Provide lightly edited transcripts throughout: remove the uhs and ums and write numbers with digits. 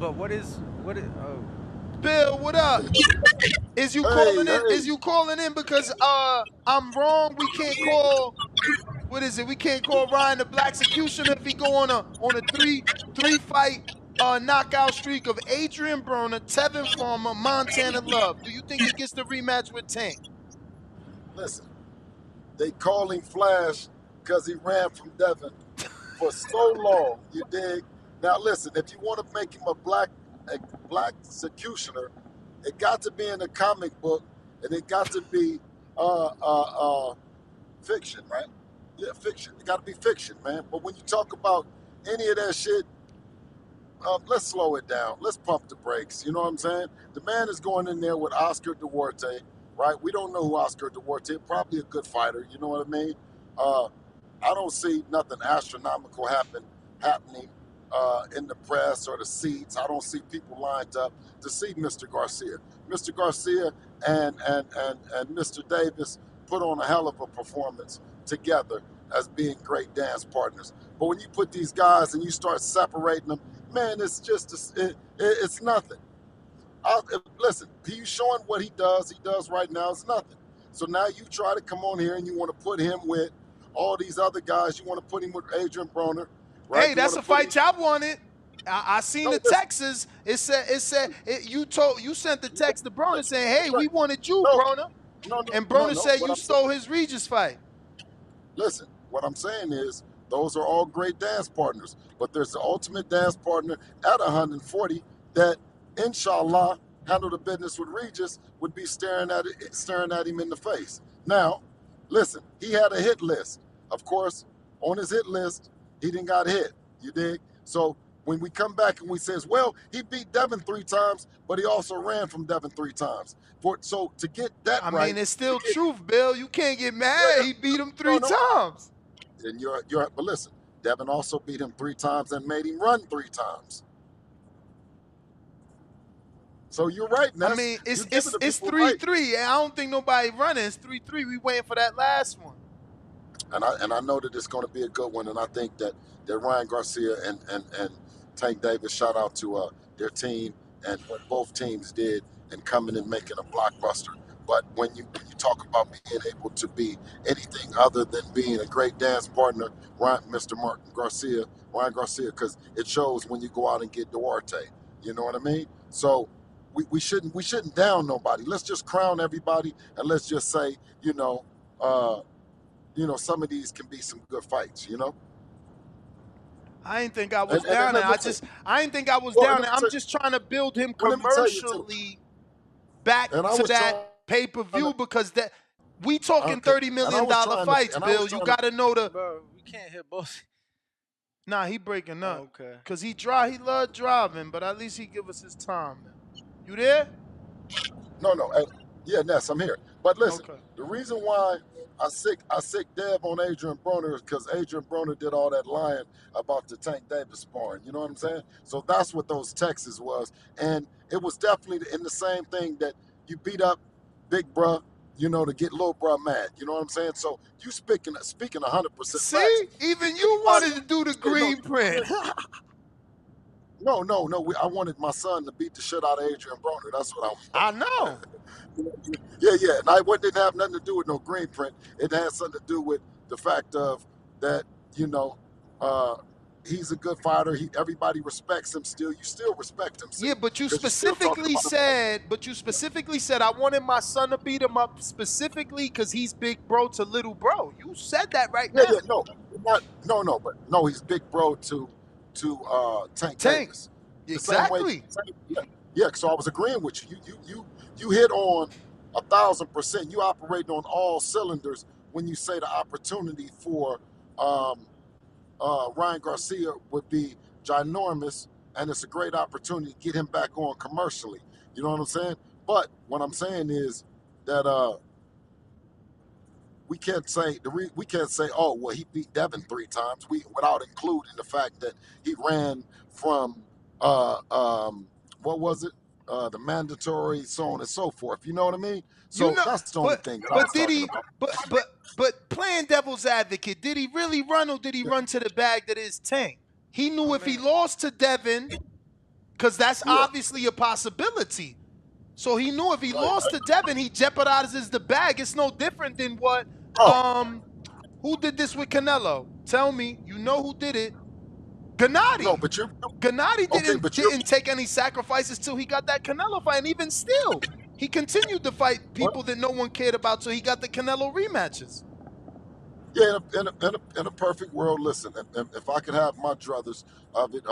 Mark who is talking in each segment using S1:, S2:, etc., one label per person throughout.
S1: But what is oh.
S2: Bill, what up? Is you
S3: Hey,
S2: calling in?
S3: hey,
S2: Is you calling in because I'm wrong? We can't call. What is it? We can't call Ryan the Black Executioner if he go on a three fight knockout streak of Adrien Broner, Tevin Farmer, Montana Love. Do you think he gets the rematch with Tank?
S3: listen. They call him Flash because he ran from Devin for so long. You dig? Now listen, if you want to make him a black executioner, it got to be in a comic book, and it got to be fiction, right? Yeah, fiction. It got to be fiction, man. But when you talk about any of that shit, let's slow it down. Let's pump the brakes. You know what I'm saying? The man is going in there with Oscar Duarte, right? We don't know who Oscar Duarte is. Probably a good fighter. You know what I mean? Uh, I don't see nothing astronomical happening in the press or the seats. I don't see people lined up to see Mr. Garcia. Mr. Garcia and Mr. Davis put on a hell of a performance together as being great dance partners. But when you put these guys and you start separating them, man, it's just it's nothing. Listen, he's showing what he does. He does right now. It's nothing. So now you try to come on here and you want to put him with all these other guys. You want to put him with Adrien Broner, right?
S2: Hey,
S3: You
S2: that's
S3: want
S2: a
S3: to put
S2: fight
S3: him.
S2: y'all wanted. I seen
S3: No,
S2: the
S3: listen.
S2: texts. You sent the text to Broner saying, "Hey,
S3: That's right.
S2: we wanted you,
S3: No,
S2: Broner,"
S3: no, no,
S2: and
S3: no,
S2: Broner
S3: no.
S2: said
S3: What
S2: you
S3: I'm saying,
S2: stole his Regis fight.
S3: listen. What I'm saying is those are all great dance partners, but there's the ultimate dance partner at 140 that, inshallah, handle the business with Regis would be staring at him in the face. Now, listen, he had a hit list. Of course, on his hit list, he didn't got hit. You dig? So when we come back and we says, well, he beat Devin 3 times, but he also ran from Devin 3 times. So to get that
S2: I
S3: right,
S2: mean, it's
S3: to
S2: still
S3: get
S2: truth, Bill. You can't get
S3: yeah,
S2: mad.
S3: yeah,
S2: He beat him
S3: no,
S2: three
S3: no,
S2: times.
S3: and but listen, Devin also beat him 3 times and made him run 3 times. So you're right,
S2: I
S3: Ness.
S2: mean,
S3: You're
S2: it's
S3: giving
S2: it's
S3: the
S2: it's
S3: people
S2: three
S3: right.
S2: three. I don't think nobody running. It's 3-3. We waiting for that last one.
S3: And I know that it's going to be a good one. And I think that Ryan Garcia and Tank Davis, shout out to their team and what both teams did in coming and making a blockbuster. But when you talk about being able to be anything other than being a great dance partner, Mr. Ryan Garcia, because it shows when you go out and get Duarte. You know what I mean? So we shouldn't down nobody. Let's just crown everybody and let's just say, uh, some of these can be some good fights,
S2: I didn't think I
S3: And,
S2: was
S3: and, and
S2: down there.
S3: let me tell you,
S2: I didn't think I was
S3: well, and
S2: down
S3: let
S2: there.
S3: me
S2: I'm
S3: tell you,
S2: just trying to build him
S3: well, let me tell you too.
S2: commercially back
S3: And I
S2: to
S3: was
S2: that
S3: trying
S2: pay per
S3: to,
S2: view because that we talking
S3: okay,
S2: $30 million fights, Bill. You got to know the.
S1: Bro, we can't hit both.
S2: Nah, he breaking up
S1: Oh, okay.
S2: because he love driving, but at least he give us his time. Man. You there?
S3: no, no, yeah, Ness, I'm here. But listen,
S2: Okay.
S3: the reason why I sick Dev on Adrien Broner is because Adrien Broner did all that lying about the Tank Davis sparring. You know what I'm saying? So that's what those texts was, and it was definitely in the same thing that you beat up Big Bruh, to get Little Bruh mad. You know what I'm saying? So you speaking 100% facts.
S2: See, even you
S3: Anybody,
S2: wanted to do the
S3: yeah, no,
S2: green print.
S3: no, no, no. I wanted my son to beat the shit out of Adrien Broner. That's what I
S2: I
S3: wanted.
S2: know.
S3: Yeah, yeah. And it didn't have nothing to do with no green print. It had something to do with the fact of that, you know, uh, he's a good fighter. Everybody respects him still. You still respect him, see?
S2: Yeah, but you
S3: Because you're still talking
S2: specifically
S3: about him like,
S2: said, I wanted my son to beat him up specifically because he's big bro to little bro. You said that right
S3: yeah,
S2: now.
S3: yeah, no, no, but no, he's big bro to Tank
S2: Tank.
S3: Davis. The same way,
S2: Exactly.
S3: yeah, yeah. So I was agreeing with you. You hit on 1,000%. You operating on all cylinders when you say the opportunity for um, Ryan Garcia would be ginormous, and it's a great opportunity to get him back on commercially. You know what I'm saying? But what I'm saying is that we can't say, oh well, he beat Devin 3 times, without including the fact that he ran from uh, um, what was it, the mandatory, so on and so forth. You know what I mean?
S2: You
S3: So
S2: know,
S3: that's the only
S2: but
S3: thing that I
S2: but
S3: was
S2: did
S3: talking
S2: he?
S3: about.
S2: But playing devil's advocate, did he really run or did he
S3: Yeah,
S2: run to the bag that is Tank? He knew
S1: I
S2: if he
S1: mean,
S2: lost to Devin, because that's
S3: Yeah.
S2: obviously a possibility. So he knew if he lost to Devin, he jeopardizes the bag. It's no different than what who did this with Canelo? Tell me, you know who did it? Gennady.
S3: No, but you're
S2: Gennady
S3: okay, but you're,
S2: didn't take any sacrifices till he got that Canelo fight, and even still, he continued to fight people that no one cared about till he got the Canelo rematches.
S3: yeah. In a perfect world, listen. If I could have my druthers of it,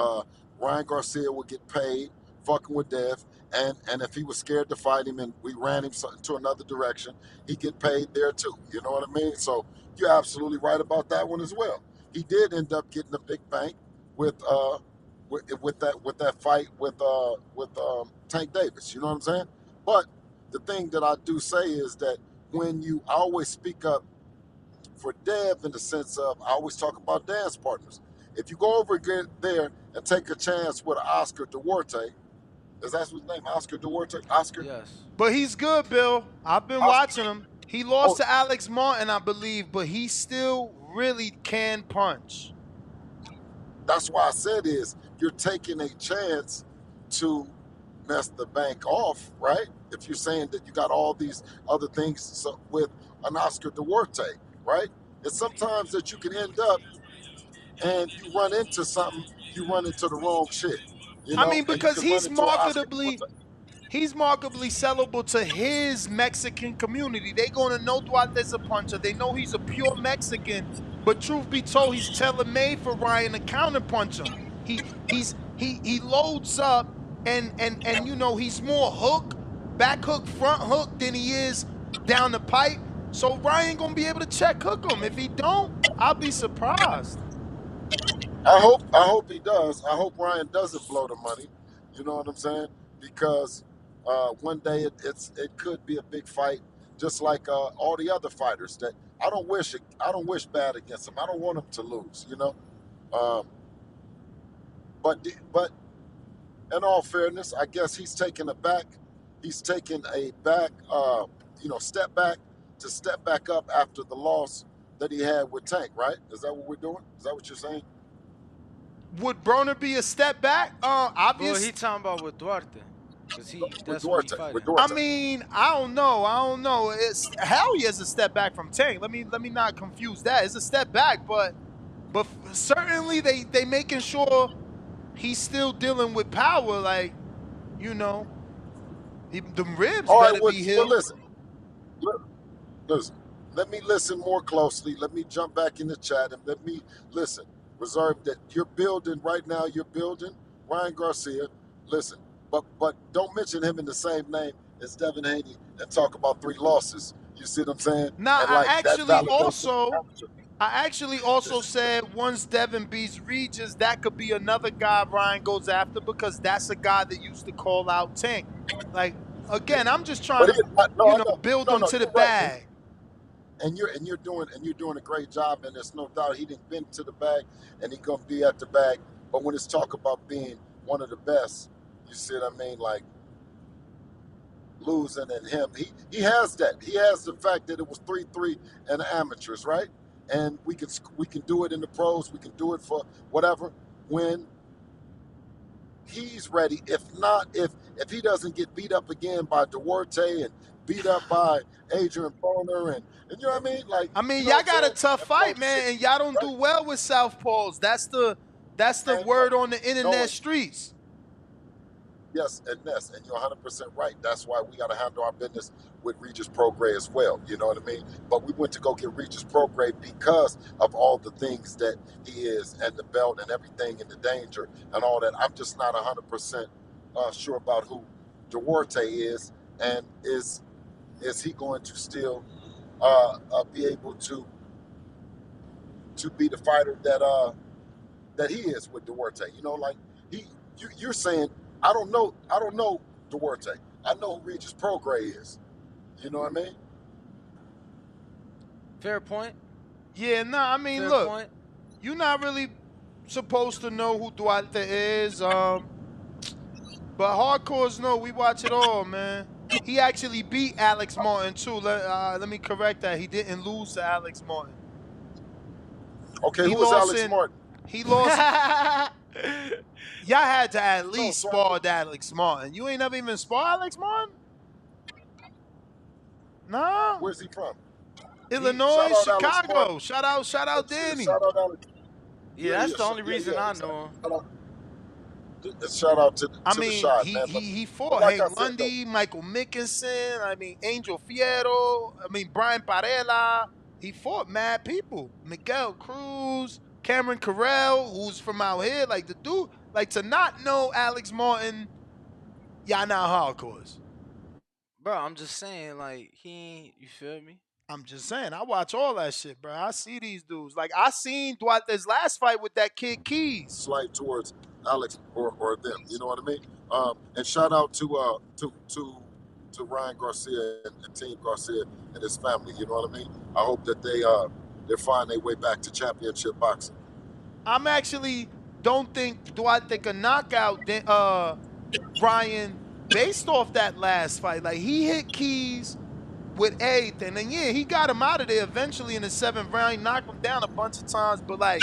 S3: Ryan Garcia would get paid fucking with Dev, and if he was scared to fight him and we ran him to another direction, he'd get paid there too. You know what I mean? So you're absolutely right about that one as well. He did end up getting a big bank with that fight with Tank Davis. You know what I'm saying? But the thing that I do say is that when I always speak up for Dev in the sense of I always talk about dance partners. If you go over there and take a chance with Oscar Duarte, is that his name? Oscar Duarte? Oscar?
S1: Yes.
S2: But he's good, Bill. I've been
S3: Oscar.
S2: watching him. He lost to Alex Martin, I believe, but he still really can punch.
S3: That's why I said is you're taking a chance to mess the bank off, right? If you're saying that you got all these other things with an Oscar Duarte, right? It's sometimes that you can end up and you run into something, you run into the wrong shit. You know?
S2: I mean, because he's marketably
S3: marketably
S2: sellable to his Mexican community. They gonna know Duarte's a puncher. They know he's a pure Mexican. But truth be told, he's tailor-made for Ryan to counterpunch him. He loads up and you know he's more hook, back hook, front hook than he is down the pipe. So Ryan gonna be able to check hook him. If he don't, I'll be surprised.
S3: I hope he does. I hope Ryan doesn't blow the money. You know what I'm saying? Because one day it could be a big fight, just like all the other fighters that I don't wish bad against them. I don't want them to lose. You know, but in all fairness, I guess he's taking a back step back to step back up after the loss that he had with Tank. Right? Is that what we're doing? Is that what you're saying?
S2: Would Broner be a step back? Obviously.
S1: Well, he talking about with Duarte. That's
S3: with
S1: what he
S3: Duarte.
S1: fighting.
S3: With Duarte.
S2: I mean, I don't know. It's hell yeah, it's a step back from Tank. Let me not confuse that. It's a step back, but certainly they making sure he's still dealing with power. Like, you know, the ribs better be healed.
S3: Well, listen. Let me listen more closely. Let me jump back in the chat and let me listen. Reserve that you're building right now. You're building Ryan Garcia. Listen, but don't mention him in the same name as Devin Haney and talk about 3 losses. You see what I'm saying?
S2: Nah,
S3: like
S2: I actually also said once Devin beats Regis, that could be another guy Ryan goes after because that's a guy that used to call out Tank. Like, again, I'm just trying to build him to the bag.
S3: Right. And you're doing a great job, and there's no doubt he didn't been to the bag, and he gonna be at the bag. But when it's talk about being one of the best, you see what I mean? Like losing and him, he has that. He has the fact that it was 3-3 in the amateurs, right? And we can do it in the pros. We can do it for whatever when he's ready. If not, if he doesn't get beat up again by Duarte and beat up by Adrien Broner and you know what I mean? Like,
S2: y'all got a tough fight, man, and y'all don't do well with southpaws. That's the word on the internet streets.
S3: Yes, and you're 100% right. That's why we got to handle our business with Regis Prograis as well. You know what I mean? But we went to go get Regis Prograis because of all the things that he is and the belt and everything and the danger and all that. I'm just not 100% sure about who Duarte is and is he going to still be able to be the fighter that he is with Duarte. You know, like you're saying, I don't know Duarte. I know who Regis Prograis is. You know what I mean?
S1: Fair point.
S2: Yeah, nah, I mean, look, you're not really supposed to know who Duarte is. But hardcores know. We watch it all, man. He actually beat Alex Martin too. Let me correct that. He didn't lose to Alex Martin.
S3: Okay, who was Alex Martin?
S2: He lost. Y'all had to at
S3: No,
S2: least
S3: so
S2: spar Alex Martin. You ain't never even spar Alex Martin? No.
S3: where's he from?
S2: Illinois,
S3: Shout out Alex
S2: Chicago.
S3: Martin.
S2: Shout out Danny.
S3: Shout out Alex.
S1: Yeah, that's the only reason I know him.
S3: Shout out to
S2: I
S3: the
S2: mean,
S3: shot, man.
S2: he
S3: But
S2: fought
S3: like I
S2: Hank
S3: said, though,
S2: Lundy, Michael Mickelson, I mean, Angel Fierro, I mean, Brian Parella. He fought mad people. Miguel Cruz, Cameron Carell, who's from out here. Like, the dude, like, to not know Alex Martin, y'all not hardcores.
S1: Bro, I'm just saying, like, he ain't, you feel me?
S2: I'm just saying, I watch all that shit, bro. I see these dudes. Like, I seen Duarte's last fight with that kid Keys.
S3: slight towards Alex or them. You know what I mean? And shout out to Ryan Garcia and Team Garcia and his family. You know what I mean? I hope that they find their way back to championship boxing.
S2: I'm actually don't think Duarte can knock out Ryan based off that last fight. Like, he hit Keys with everything. And yeah, he got him out of there eventually in the 7th round. He knocked him down a bunch of times, but like,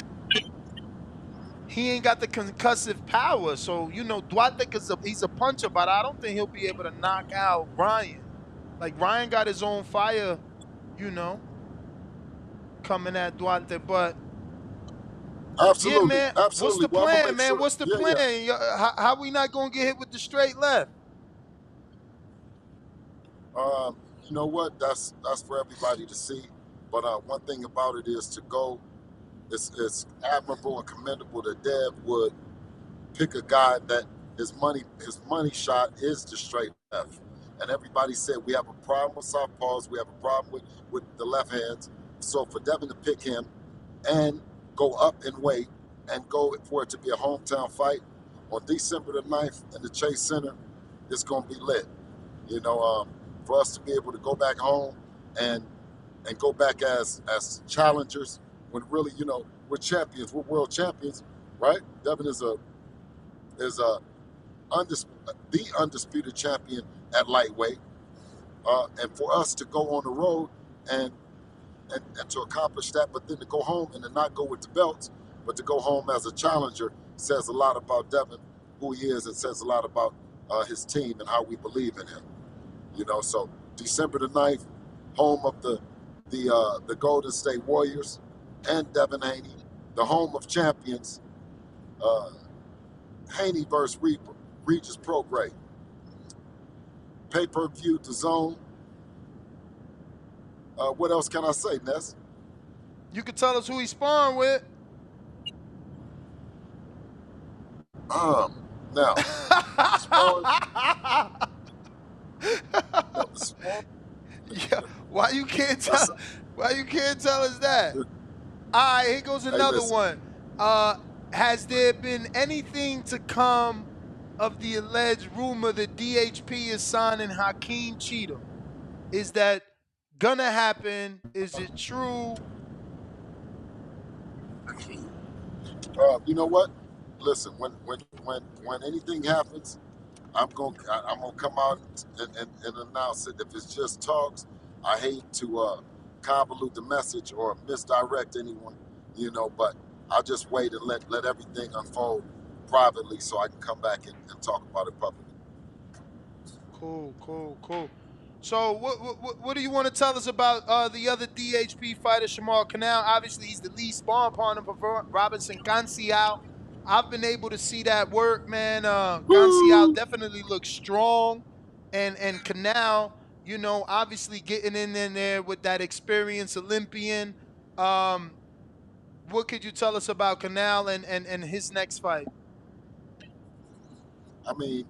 S2: he ain't got the concussive power. So, you know, Duarte, he's a puncher, but I don't think he'll be able to knock out Ryan. Like, Ryan got his own fire, you know, coming at Duarte. But
S3: Absolutely,
S2: yeah, man.
S3: absolutely.
S2: What's the plan, man? What's the plan?
S3: Yeah.
S2: How we not gonna get hit with the straight left?
S3: You know what? That's for everybody to see. But one thing about it is to go. It's admirable and commendable that Dev would pick a guy that his money shot is the straight left. And everybody said we have a problem with southpaws. We have a problem with the left hands. So for Devin to pick him and go up in weight and go for it to be a hometown fight on December the 9th in the Chase Center, it's going to be lit. You know, for us to be able to go back home and go back as challengers when really, you know, we're champions, we're world champions, right? Devin is the undisputed champion at lightweight, and for us to go on the road and to accomplish that, but then to go home and to not go with the belts, but to go home as a challenger says a lot about Devin, who he is, and says a lot about his team and how we believe in him. You know, so December the 9th, home of the Golden State Warriors and Devin Haney, the home of champions, Haney versus Regis Prograis. Pay-per-view, Dazn. What else can I say, Ness?
S2: You can tell us who he's sparring with.
S3: Now,
S2: yeah, why you can't tell us that? All right, here goes another one. Has there been anything to come of the alleged rumor that DHP is signing Hakeem Cheatham? Is that gonna happen? Is it true?
S3: You know what? Listen, when anything happens, I'm gonna come out and announce it. If it's just talks, I hate to convolute the message or misdirect anyone, you know. But I'll just wait and let everything unfold privately, so I can come back and talk about it publicly.
S2: Cool. So what do you want to tell us about the other DHP fighter, Shamar Canal? Obviously, he's the lead sparring partner for Robinson Garcia. I've been able to see that work, man. Garcia definitely looks strong, and Canal, you know, obviously getting in there with that experienced Olympian. What could you tell us about Canal and his next fight?
S3: I mean,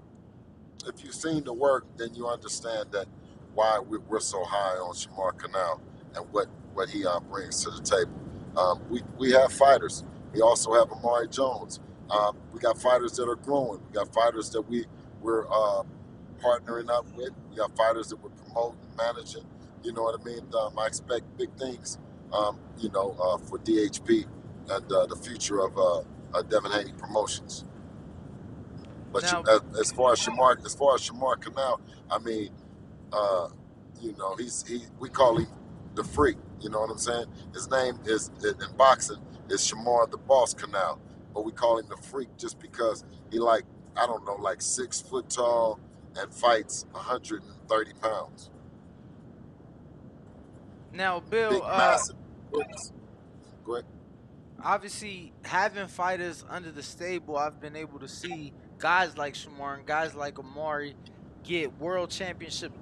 S3: if you've seen the work, then you understand that why we're so high on Shamar Canal and what he brings to the table. We have fighters. We also have Amari Jones. We got fighters that are growing. We got fighters that we're partnering up with. We got fighters that we're promoting, managing. You know what I mean? I expect big things, you know, for DHP and the future of Devin Haney Promotions. But
S1: Now,
S3: as far as Shamar Canal, I mean, you know, we call him the Freak. You know what I'm saying? His name is in boxing is Shamar the Boss Canal. but we call him the Freak just because he like, I don't know, like 6 foot tall and fights 130 pounds.
S1: Now, Bill,
S3: Big, massive. Go ahead.
S1: obviously having fighters under the stable, I've been able to see guys like Shamar and guys like Amari get world championship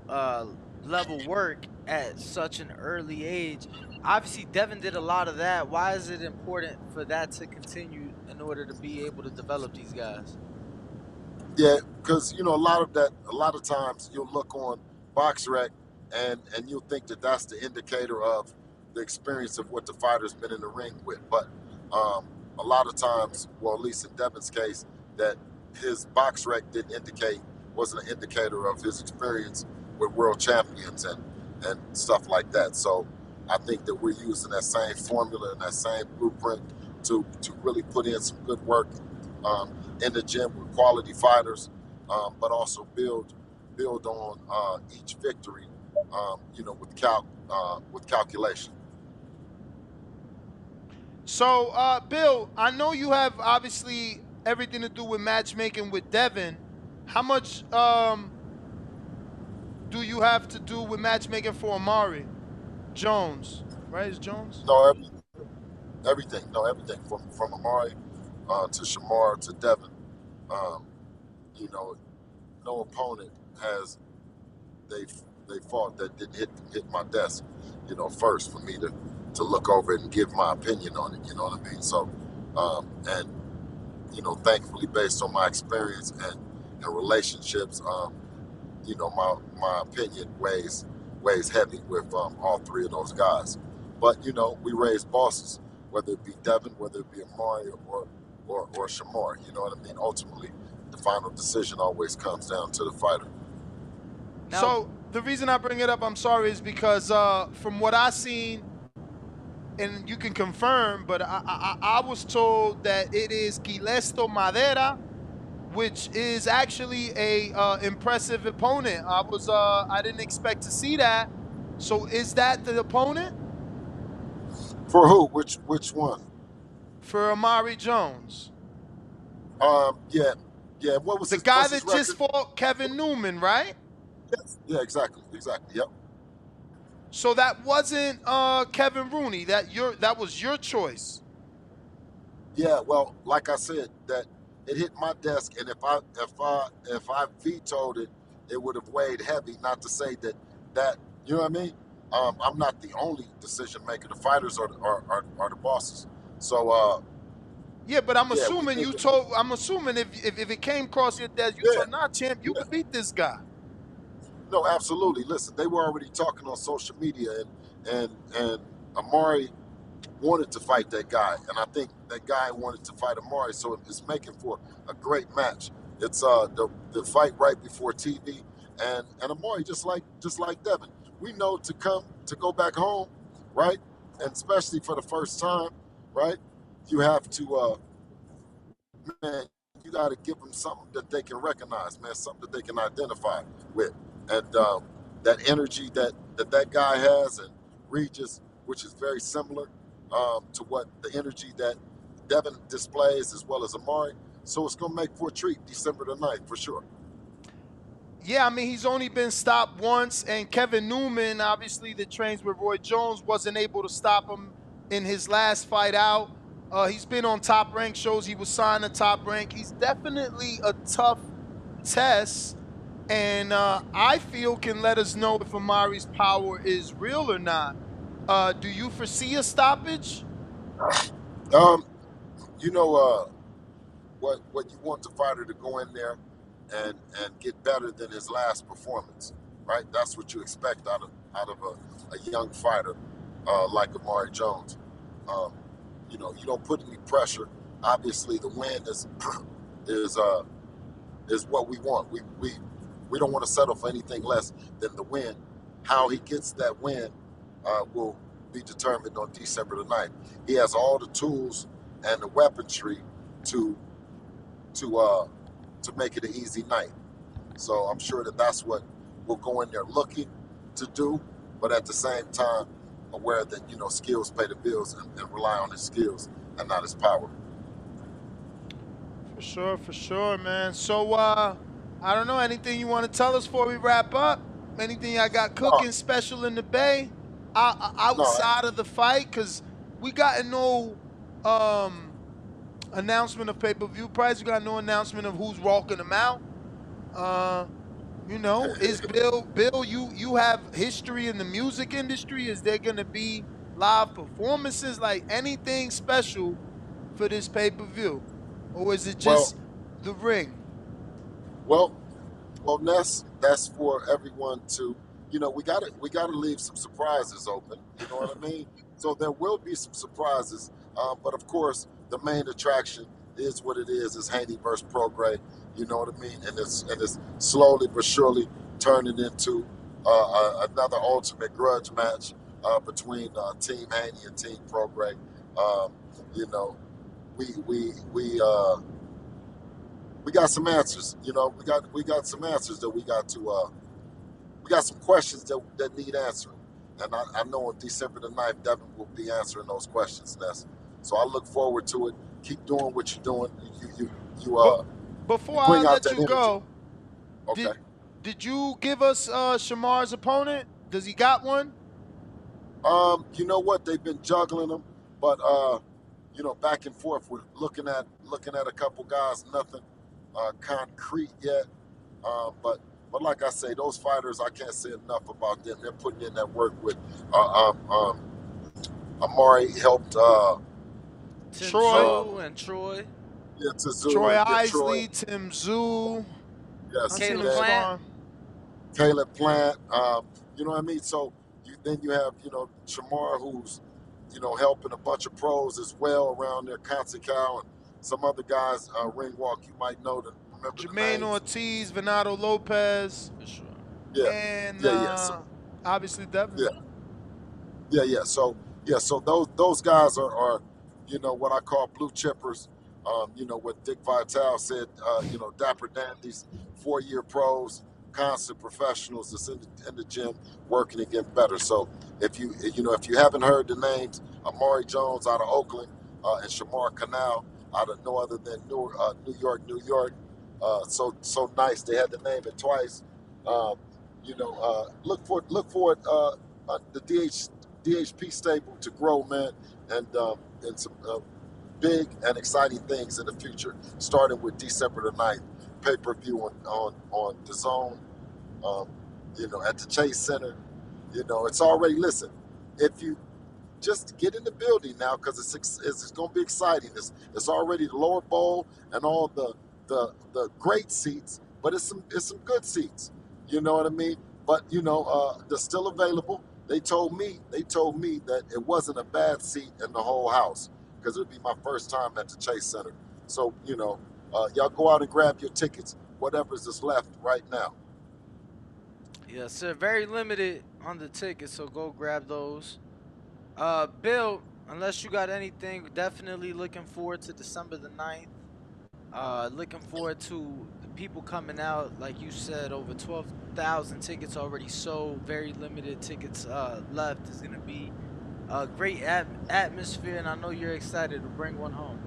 S1: level work at such an early age. Obviously, Devin did a lot of that. Why is it important for that to continue in order to be able to develop these guys?
S3: Yeah, because a lot of times you'll look on BoxRec and you'll think that that's the indicator of the experience of what the fighter's been in the ring with. But um, a lot of times, well, at least in Devin's case, that his BoxRec didn't indicate, wasn't an indicator of his experience with world champions and stuff like that. So I think that we're using that same formula and that same blueprint to really put in some good work in the gym with quality fighters, but also build on each victory, with calculation.
S2: So, Bill, I know you have obviously everything to do with matchmaking with Devin. How much do you have to do with matchmaking for Amari Jones? Right, is Jones?
S3: No, everything. No, everything from Amari to Shamar to Devin. Um, no opponent has they fought that didn't hit my desk, first for me to look over it and give my opinion on it. You know what I mean? So, and thankfully, based on my experience and relationships, my opinion weighs heavy with all three of those guys. But we raise bosses, whether it be Devin, whether it be Amari or Shamar. You know what I mean? Ultimately, the final decision always comes down to the fighter.
S1: Now,
S2: So the reason I bring it up, I'm sorry, is because from what I seen, and you can confirm, but I was told that it is Gilesto Madera, which is actually a impressive opponent. I didn't expect to see that. So is that the opponent
S3: For who? Which one?
S2: for Amari Jones?
S3: Yeah. What was
S2: The
S3: his
S2: guy
S3: what's his
S2: that just
S3: record?
S2: fought Kevin Newman, right?
S3: Yes. Yeah, exactly. Yep.
S2: So that wasn't Kevin Rooney. That was your choice.
S3: Yeah, well, like I said, that it hit my desk, and if I vetoed it, it would have weighed heavy. Not to say that you know what I mean. I'm not the only decision maker. The fighters are the bosses. So
S2: Yeah, but I'm
S3: yeah, we
S2: assuming
S3: did
S2: you
S3: it.
S2: told. I'm assuming if it came across your desk, you
S3: Yeah,
S2: told, nah, champ, you
S3: yeah.
S2: could beat this guy.
S3: No, absolutely. Listen, they were already talking on social media, and Amari wanted to fight that guy, and I think that guy wanted to fight Amari, so it's making for a great match. It's the fight right before TV, and Amari just like Devin. We know to go back home, right, and especially for the first time, right. You have to man, you got to give them something that they can recognize, man, something that they can identify with, and that energy that guy has, and Regis, which is very similar to what the energy that Devin displays as well as Amari. So it's gonna make for a treat, December the 9th for sure.
S2: Yeah, I mean he's only been stopped once, and Kevin Newman, obviously that trains with Roy Jones, wasn't able to stop him in his last fight out. He's been on Top Rank shows. He was signed to Top Rank. He's definitely a tough test, and I feel can let us know if Amari's power is real or not. Do you foresee a stoppage?
S3: Um, you know what you want the fighter to go in there and get better than his last performance, right? That's what you expect out of a young fighter like Amari Jones. Um, you don't put any pressure. Obviously, the win is uh, is what we want. We don't want to settle for anything less than the win. How he gets that win will be determined on December the 9th. He has all the tools and the weaponry to to make it an easy night. So I'm sure that's what we'll go in there looking to do, but at the same time aware that skills pay the bills and rely on his skills and not his power.
S2: For sure, man. So, I don't know, anything you want to tell us before we wrap up? Anything I got
S3: No,
S2: cooking special in the Bay?
S3: no,
S2: Outside of the fight? Because we got no announcement of pay-per-view price. We got no announcement of who's walking them out. Is Bill, you have history in the music industry. Is there gonna be live performances, like anything special for this pay-per-view? Or is it
S3: well,
S2: just the ring?
S3: well, well, that's for everyone to, we gotta leave some surprises open. You know what I mean? So there will be some surprises, but of course, the main attraction is what it is Haney versus Prograis. You know what I mean? And it's slowly but surely turning into another ultimate grudge match between Team Haney and Team Prograis. Um, you know, we got some answers. We got some answers that we got some questions that need answering. And I know on December the 9th, Devin will be answering those questions, Ness. So I look forward to it. Keep doing what you're doing.
S2: But
S3: You
S2: before I
S3: bring out
S2: let
S3: that
S2: you
S3: energy.
S2: go,
S3: Okay.
S2: did you give us Shamar's opponent? Does he got one?
S3: You know what? They've been juggling them, but back and forth. We're looking at a couple guys. Nothing concrete yet. But like I say, those fighters, I can't say enough about them. They're putting in that work with Amari helped
S1: Tim
S2: Troy,
S1: Tszyu and Troy.
S3: yeah, Tszyu
S2: Troy
S3: and get Troy.
S2: Isley, Tim Zoo.
S3: Yes,
S2: I
S3: and
S2: seen
S1: Caleb
S2: him
S3: then
S1: Plant.
S2: sparring.
S3: Caleb Plant. You know what I mean? So you have Shamar, who's helping a bunch of pros as well around there, Consical and some other guys. Ring walk, you might know them. Remember the
S2: Jermaine
S3: names?
S2: Ortiz, Venado Lopez,
S1: For sure.
S3: Yeah,
S2: and
S3: yeah. So
S2: obviously Devin.
S3: yeah, yeah. So those guys are what I call blue chippers. What Dick Vitale said. Dapper dandies, 4-year pros, constant professionals that's in the gym working to get better. So if you haven't heard the names, Amari Jones out of Oakland and Shamar Canal out of no other than New York, New York. So nice. They had to name it twice. Um, look for it. The DHP stable to grow, man, and some big and exciting things in the future, starting with December the 9th, pay-per-view on Dazn, at the Chase Center. It's already, listen, if you just get in the building now, because it's going to be exciting. It's already the lower bowl and all the great seats, but it's some good seats. You know what I mean? But they're still available. They told me that it wasn't a bad seat in the whole house because it would be my first time at the Chase Center. So y'all go out and grab your tickets, whatever's is left right now.
S1: Yes, sir. Very limited on the tickets, so go grab those. Bill, unless you got anything, definitely looking forward to December the 9th. Looking forward to the people coming out. Like you said, over 12,000 tickets already sold. Very limited tickets left. It's going to be a great atmosphere, and I know you're excited to bring one home.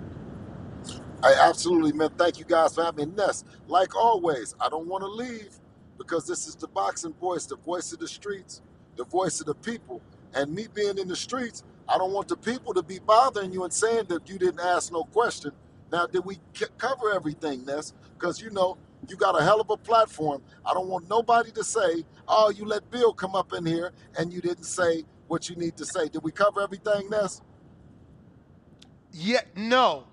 S3: I absolutely, man. Thank you guys for having me. Ness, like always, I don't want to leave because this is the boxing voice, the voice of the streets, the voice of the people. And me being in the streets, I don't want the people to be bothering you and saying that you didn't ask no question. Now, did we cover everything, Ness? Because, you got a hell of a platform. I don't want nobody to say, oh, you let Bill come up in here and you didn't say what you need to say. Did we cover everything, Ness?
S2: Yeah, no.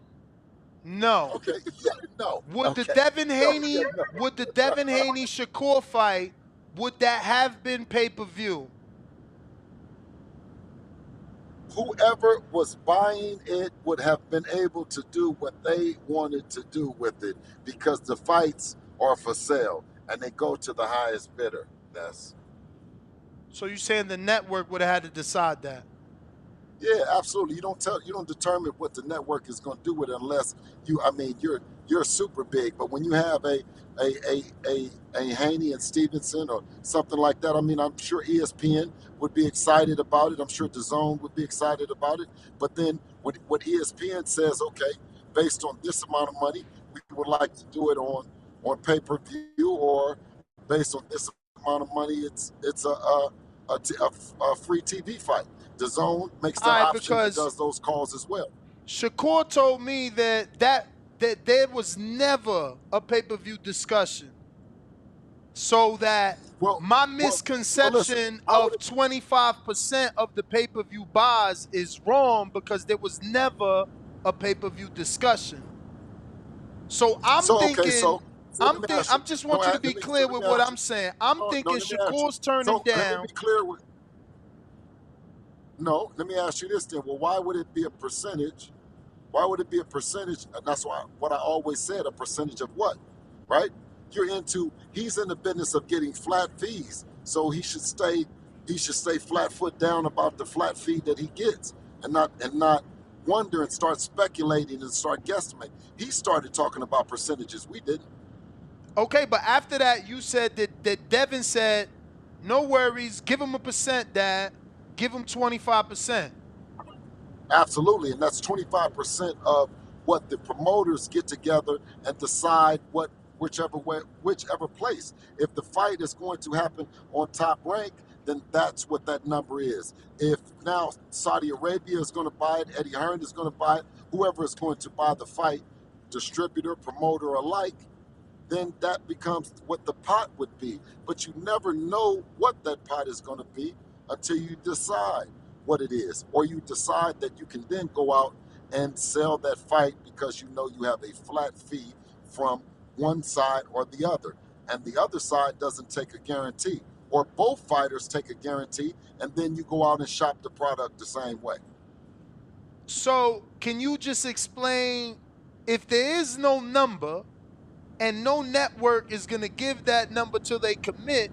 S3: Okay, yeah, no.
S2: Would the
S3: Okay.
S2: Devin
S3: No, yeah,
S2: Haney,
S3: no.
S2: would the Devin Haney Shakur fight, would that have been pay-per-view?
S3: Whoever was buying it would have been able to do what they wanted to do with it because the fights are for sale and they go to the highest bidder. That's
S2: So you're saying the network would have had to decide that?
S3: Yeah, absolutely. You don't determine what the network is going to do with it unless you're super big. But when you have a Haney and Stevenson or something like that, I'm sure ESPN would be excited about it. I'm sure DAZN would be excited about it. But then what ESPN says, okay, based on this amount of money, we would like to do it on pay-per-view or based on this amount of money, it's a free TV fight. Dazn makes that option and does those calls as well.
S2: Shakur told me that there was never a pay-per-view discussion. So that my misconception of 25% of the pay-per-view buys is wrong because there was never a pay-per-view discussion. So I'm thinking, I just want you to be clear with what I'm saying. I'm thinking Shakur's turning down.
S3: Let me be clear with. No, let me ask you this then. Well, why would it be a percentage? Why would it be a percentage? And that's what I always said, a percentage of what, right? He's in the business of getting flat fees. So he should stay flat foot down about the flat fee that he gets and not wonder and start speculating and start guesstimating. He started talking about percentages. We didn't.
S2: Okay, but after that, you said that Devin said, no worries, give him a percent, Dad. Give him 25%.
S3: Absolutely, and that's 25% of what the promoters get together and decide whichever place. If the fight is going to happen on Top Rank, then that's what that number is. If now Saudi Arabia is going to buy it, Eddie Hearn is going to buy it, whoever is going to buy the fight, distributor, promoter alike, then that becomes what the pot would be. But you never know what that pot is going to be until you decide what it is, or you decide that you can then go out and sell that fight because you know you have a flat fee from one side or the other, and the other side doesn't take a guarantee, or both fighters take a guarantee, and then you go out and shop the product the same way.
S2: So can you just explain, if there is no number and no network is going to give that number till they commit,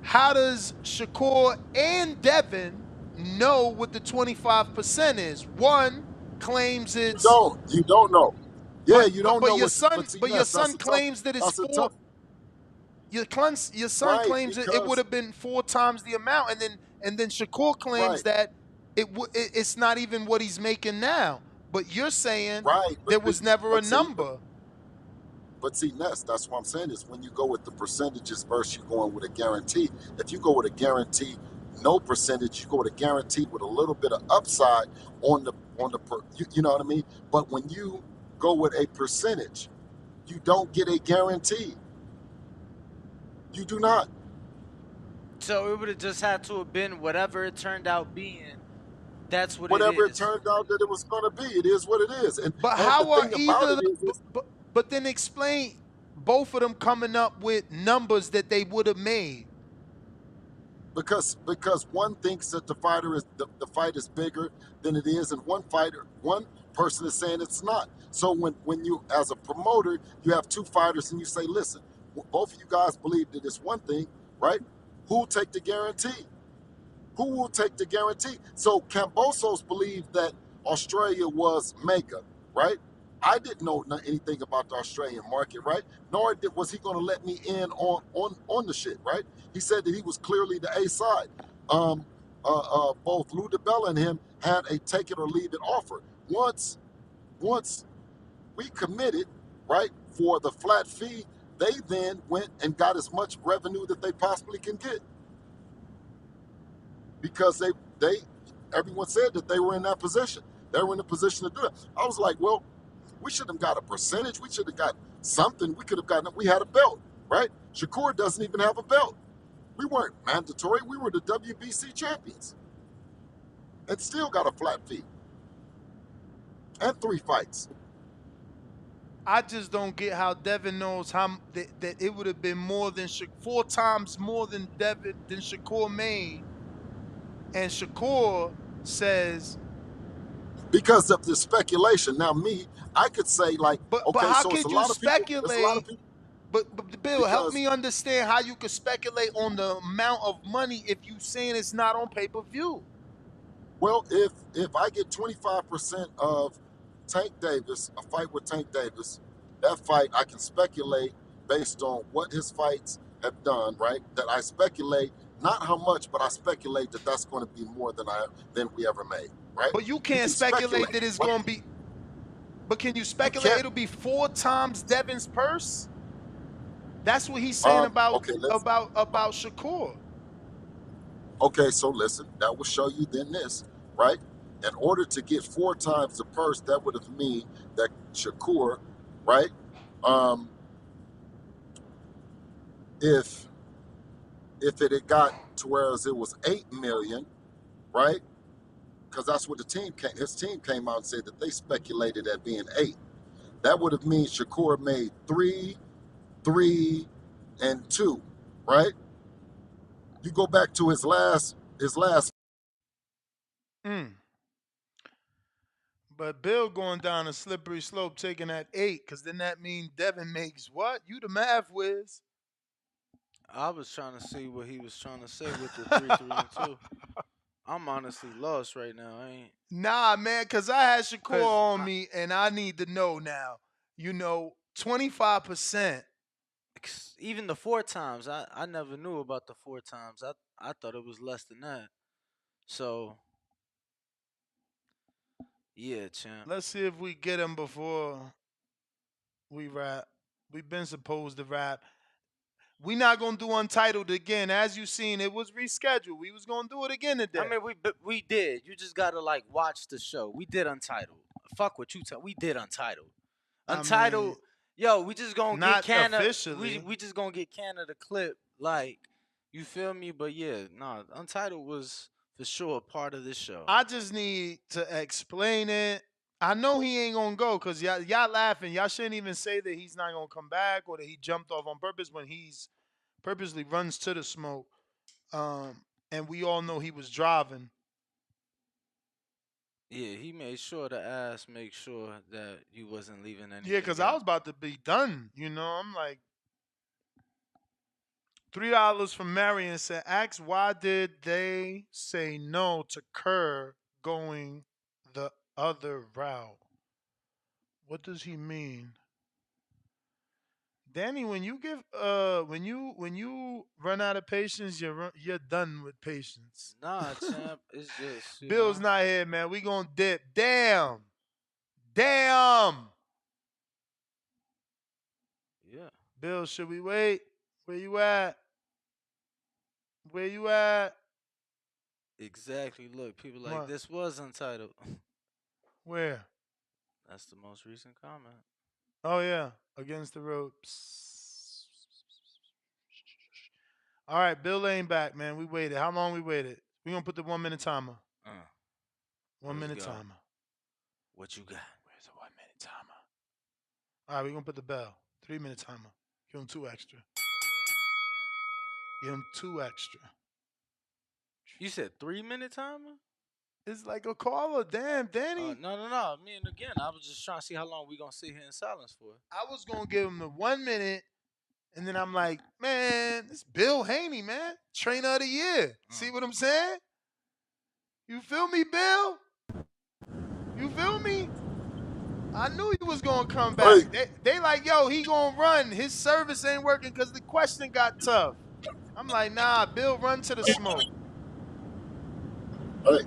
S2: how does Shakur and Devin know what the 25% is? One claims it's...
S3: You don't know. Yeah, you don't know.
S2: But your son claims that it's four. Your son claims that it would have been 4 times the amount, and then Shakur claims that it's not even what he's making now. But you're saying there was never a number.
S3: But see, that's what I'm saying is when you go with the percentages versus you going with a guarantee. If you go with a guarantee, no percentage, you go with a guarantee with a little bit of upside on the you know what I mean? But when you go with a percentage, you don't get a guarantee. You do not.
S1: So it would have just had to have been whatever it turned out being. That's what
S3: whatever
S1: it is.
S3: it turned out that it was going to be. It is what it is.
S2: But how are either? But then explain both of them coming up with numbers that they would have made.
S3: Because one thinks that the fight is bigger than it is, and one person is saying it's not. So when you, as a promoter, you have 2 fighters and you say, listen, both of you guys believe that it's one thing, right? Who will take the guarantee? Who will take the guarantee? So Kambosos believed that Australia was mega, right? I didn't know anything about the Australian market, right? Nor was he going to let me in on the shit, right? He said that he was clearly the A side. Both Lou DiBella and him had a take it or leave it offer. Once we committed, right, for the flat fee, they then went and got as much revenue that they possibly can get. Because everyone said that they were in that position. They were in a position to do it. I was like, well, we should have got a percentage. We should have got something. We had a belt, right? Shakur doesn't even have a belt. We weren't mandatory. We were the WBC champions. And still got a flat fee. And 3 fights.
S2: I just don't get how Devin knows how that it would have been more than 4 times more than Shakur made. And Shakur says,
S3: because of the speculation. Now, I could say like,
S2: but how could you speculate? But Bill, help me understand how you could speculate on the amount of money if you saying it's not on pay-per-view.
S3: Well, if I get 25% of Tank Davis, a fight with Tank Davis, that fight I can speculate based on what his fights have done, right? That I speculate, not how much, but I speculate that that's going to be more than we ever made, right?
S2: But you can't speculate that it's going to be. But can you speculate
S3: can't.
S2: it'll be 4 times Devin's purse? That's what he's saying about
S3: Okay, let's.
S2: Shakur.
S3: Okay, so listen, that will show you then this, right? In order to get 4 times the purse, that would have mean that Shakur, right? Um, if it had got to whereas it was 8 million, right? Because that's what his team came out and said that they speculated at being 8. That would have mean Shakur made 3, 3, and 2, right? You go back to his last.
S2: Mm. But Bill going down a slippery slope taking that 8, because then that means Devin makes what? You the math whiz.
S1: I was trying to see what he was trying to say with the 3-3-2. I'm honestly lost right now. I ain't
S2: Nah, man, because I had Shakur
S1: cause
S2: on me, and I need to know now. 25%.
S1: even the 4 times, I never knew about the 4 times. I thought it was less than that. So yeah, champ.
S2: Let's see if we get him before we wrap. We've been supposed to wrap. We not gonna do Untitled again. As you seen, it was rescheduled. We was gonna do it again
S1: I
S2: today.
S1: mean, we did. You just gotta like watch the show. We did Untitled. Fuck what you tell. We did Untitled.
S2: I mean,
S1: Untitled. Yo, we just gonna get
S2: not
S1: Canada.
S2: officially.
S1: We just gonna get Canada clip. Like, you feel me? But yeah, nah. Untitled was for sure a part of this show.
S2: I just need to explain it. I know he ain't gonna go because y'all laughing. Y'all shouldn't even say that he's not gonna come back or that he jumped off on purpose when he's purposely runs to the smoke. And we all know he was driving.
S1: Yeah, he made sure to make sure that you wasn't leaving anything.
S2: Yeah, because I
S1: out.
S2: was about to be done. I'm like, $3 from Marion said, ask why did they say no to Kerr going the other route? What does he mean? Danny, when you give when you run out of patience, you're done with patience.
S1: Nah, champ. It's just
S2: Bill's not here, man. We gonna dip. Damn. Damn.
S1: Yeah.
S2: Bill, should we wait? Where you at? Where you at?
S1: Exactly. Look, people like
S2: What?
S1: this was Untitled.
S2: Where?
S1: That's the most recent comment.
S2: Oh yeah, against the ropes. All right, Bill Lane back, man. We waited. How long we waited? We gonna put the 1 minute timer. 1 minute
S1: go.
S2: timer.
S1: What you got?
S2: Where's the 1 minute timer? All right, we gonna put the bell. 3 minute timer. Give him 2 extra. Give him 2 extra.
S1: You said 3 minute timer?
S2: It's like a caller. Damn, Danny.
S1: No. I mean, again, I was just trying to see how long we gonna sit here in silence for.
S2: I was gonna give him the 1 minute, and then I'm like, man, this Bill Haney, man, trainer of the year. See what I'm saying? You feel me, Bill? You feel me? I knew he was gonna come back. They like, yo, he gonna run. His service ain't working because the question got tough. I'm like, nah, Bill, run to the smoke.
S3: Hey,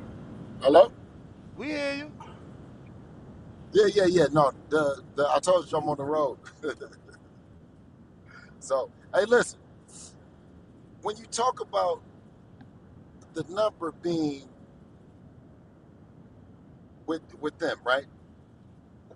S3: hello?
S2: We hear you.
S3: Yeah. No, I told you I'm on the road. So, hey, listen. When you talk about the number being with them, right?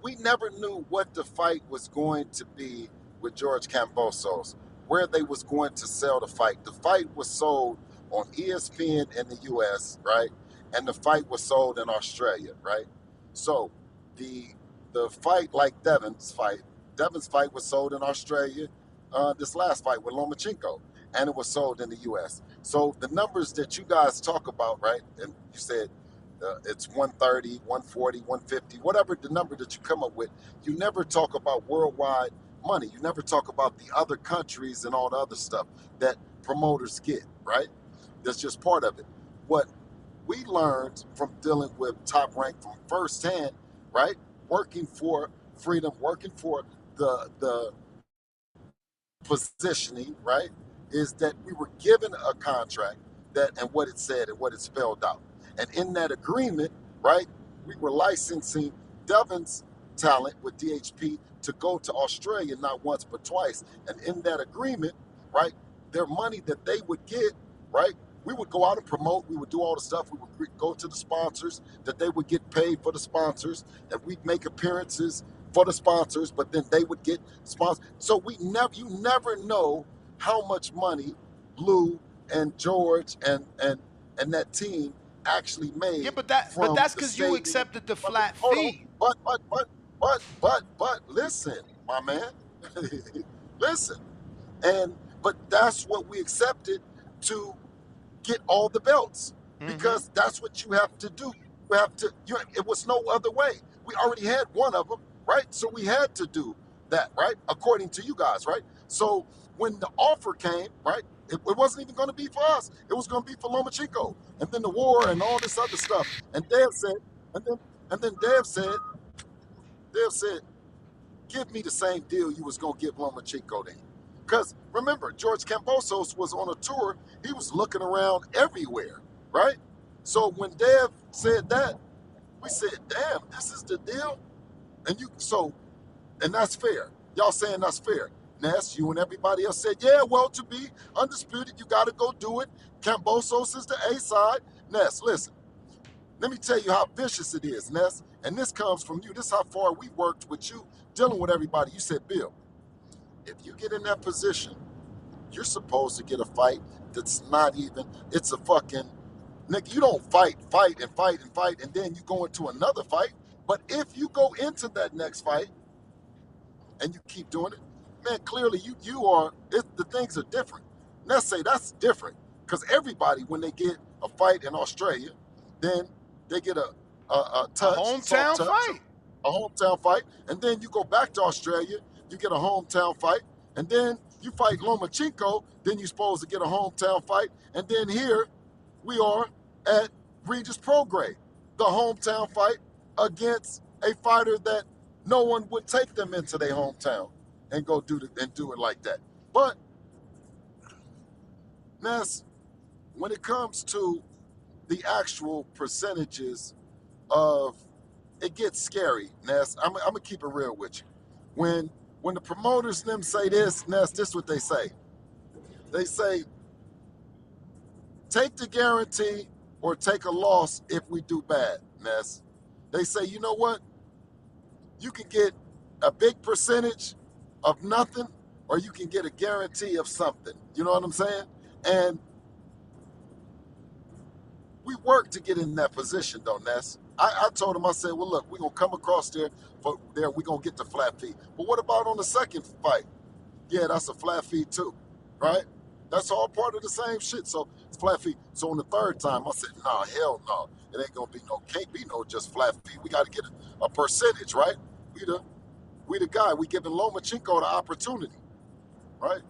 S3: We never knew what the fight was going to be with George Kambosos, where they was going to sell the fight. The fight was sold on ESPN in the US, right? And the fight was sold in Australia, right? So the fight, like Devin's fight was sold in Australia. This last fight with Lomachenko, and it was sold in the US. So the numbers that you guys talk about, right? And you said it's 130, 140, 150, whatever the number that you come up with. You never talk about worldwide money. You never talk about the other countries and all the other stuff that promoters get, right? That's just part of it. What we learned from dealing with Top Rank from firsthand, right? Working for freedom, working for the positioning, right? Is that we were given a contract that and what it said and what it spelled out. And in that agreement, right, we were licensing Devin's talent with DHP to go to Australia not once but twice. And in that agreement, right, their money that they would get, right, we would go out and promote. We would do all the stuff. We would go to the sponsors that they would get paid for the sponsors, and we'd make appearances for the sponsors, but then they would get sponsors. So you never know how much money Lou and George and that team actually made.
S2: Yeah, but that's because you accepted the flat fee.
S3: But listen, my man. Listen. But that's what we accepted to get all the belts, because that's what you have to do. You have to. It was no other way. We already had one of them, right? So we had to do that, right? According to you guys, right? So when the offer came, right, it wasn't even going to be for us. It was going to be for Lomachenko, and then the war and all this other stuff. And Dev said, and then Dev said, give me the same deal you was going to give Lomachenko then. Because remember, George Kambosos was on a tour. He was looking around everywhere, right? So when Dev said that, we said, damn, this is the deal? And that's fair. Y'all saying that's fair. Ness, you and everybody else said, yeah, well, to be undisputed, you got to go do it. Kambosos is the A side. Ness, listen, let me tell you how vicious it is, Ness. And this comes from you. This is how far we worked with you, dealing with everybody. You said, Bill, if you get in that position, you're supposed to get a fight that's not even, it's a fucking, nigga, you don't fight, and then you go into another fight. But if you go into that next fight and you keep doing it, man, clearly the things are different. Let's say that's different, because everybody, when they get a fight in Australia, then they get a
S2: hometown fight.
S3: A hometown fight, and then you go back to Australia, you get a hometown fight, and then you fight Lomachenko, then you're supposed to get a hometown fight, and then here we are at Regis Prograis, the hometown fight against a fighter that no one would take them into their hometown and go do it like that. But Ness, when it comes to the actual percentages of, it gets scary, Ness. I'm gonna keep it real with you. When the promoters them say this, Ness, this is what they say. They say, take the guarantee or take a loss if we do bad, Ness. They say, you know what? You can get a big percentage of nothing, or you can get a guarantee of something. You know what I'm saying? And we worked to get in that position, though, Ness. I told him, I said, well, look, we're going to come across there, we're going to get the flat fee. But what about on the second fight? Yeah, that's a flat fee too, right? That's all part of the same shit. So it's flat fee. So on the third time, I said, nah, hell no. It ain't going to be can't be no just flat fee. We got to get a percentage, right? We the guy. We giving Lomachenko the opportunity, right?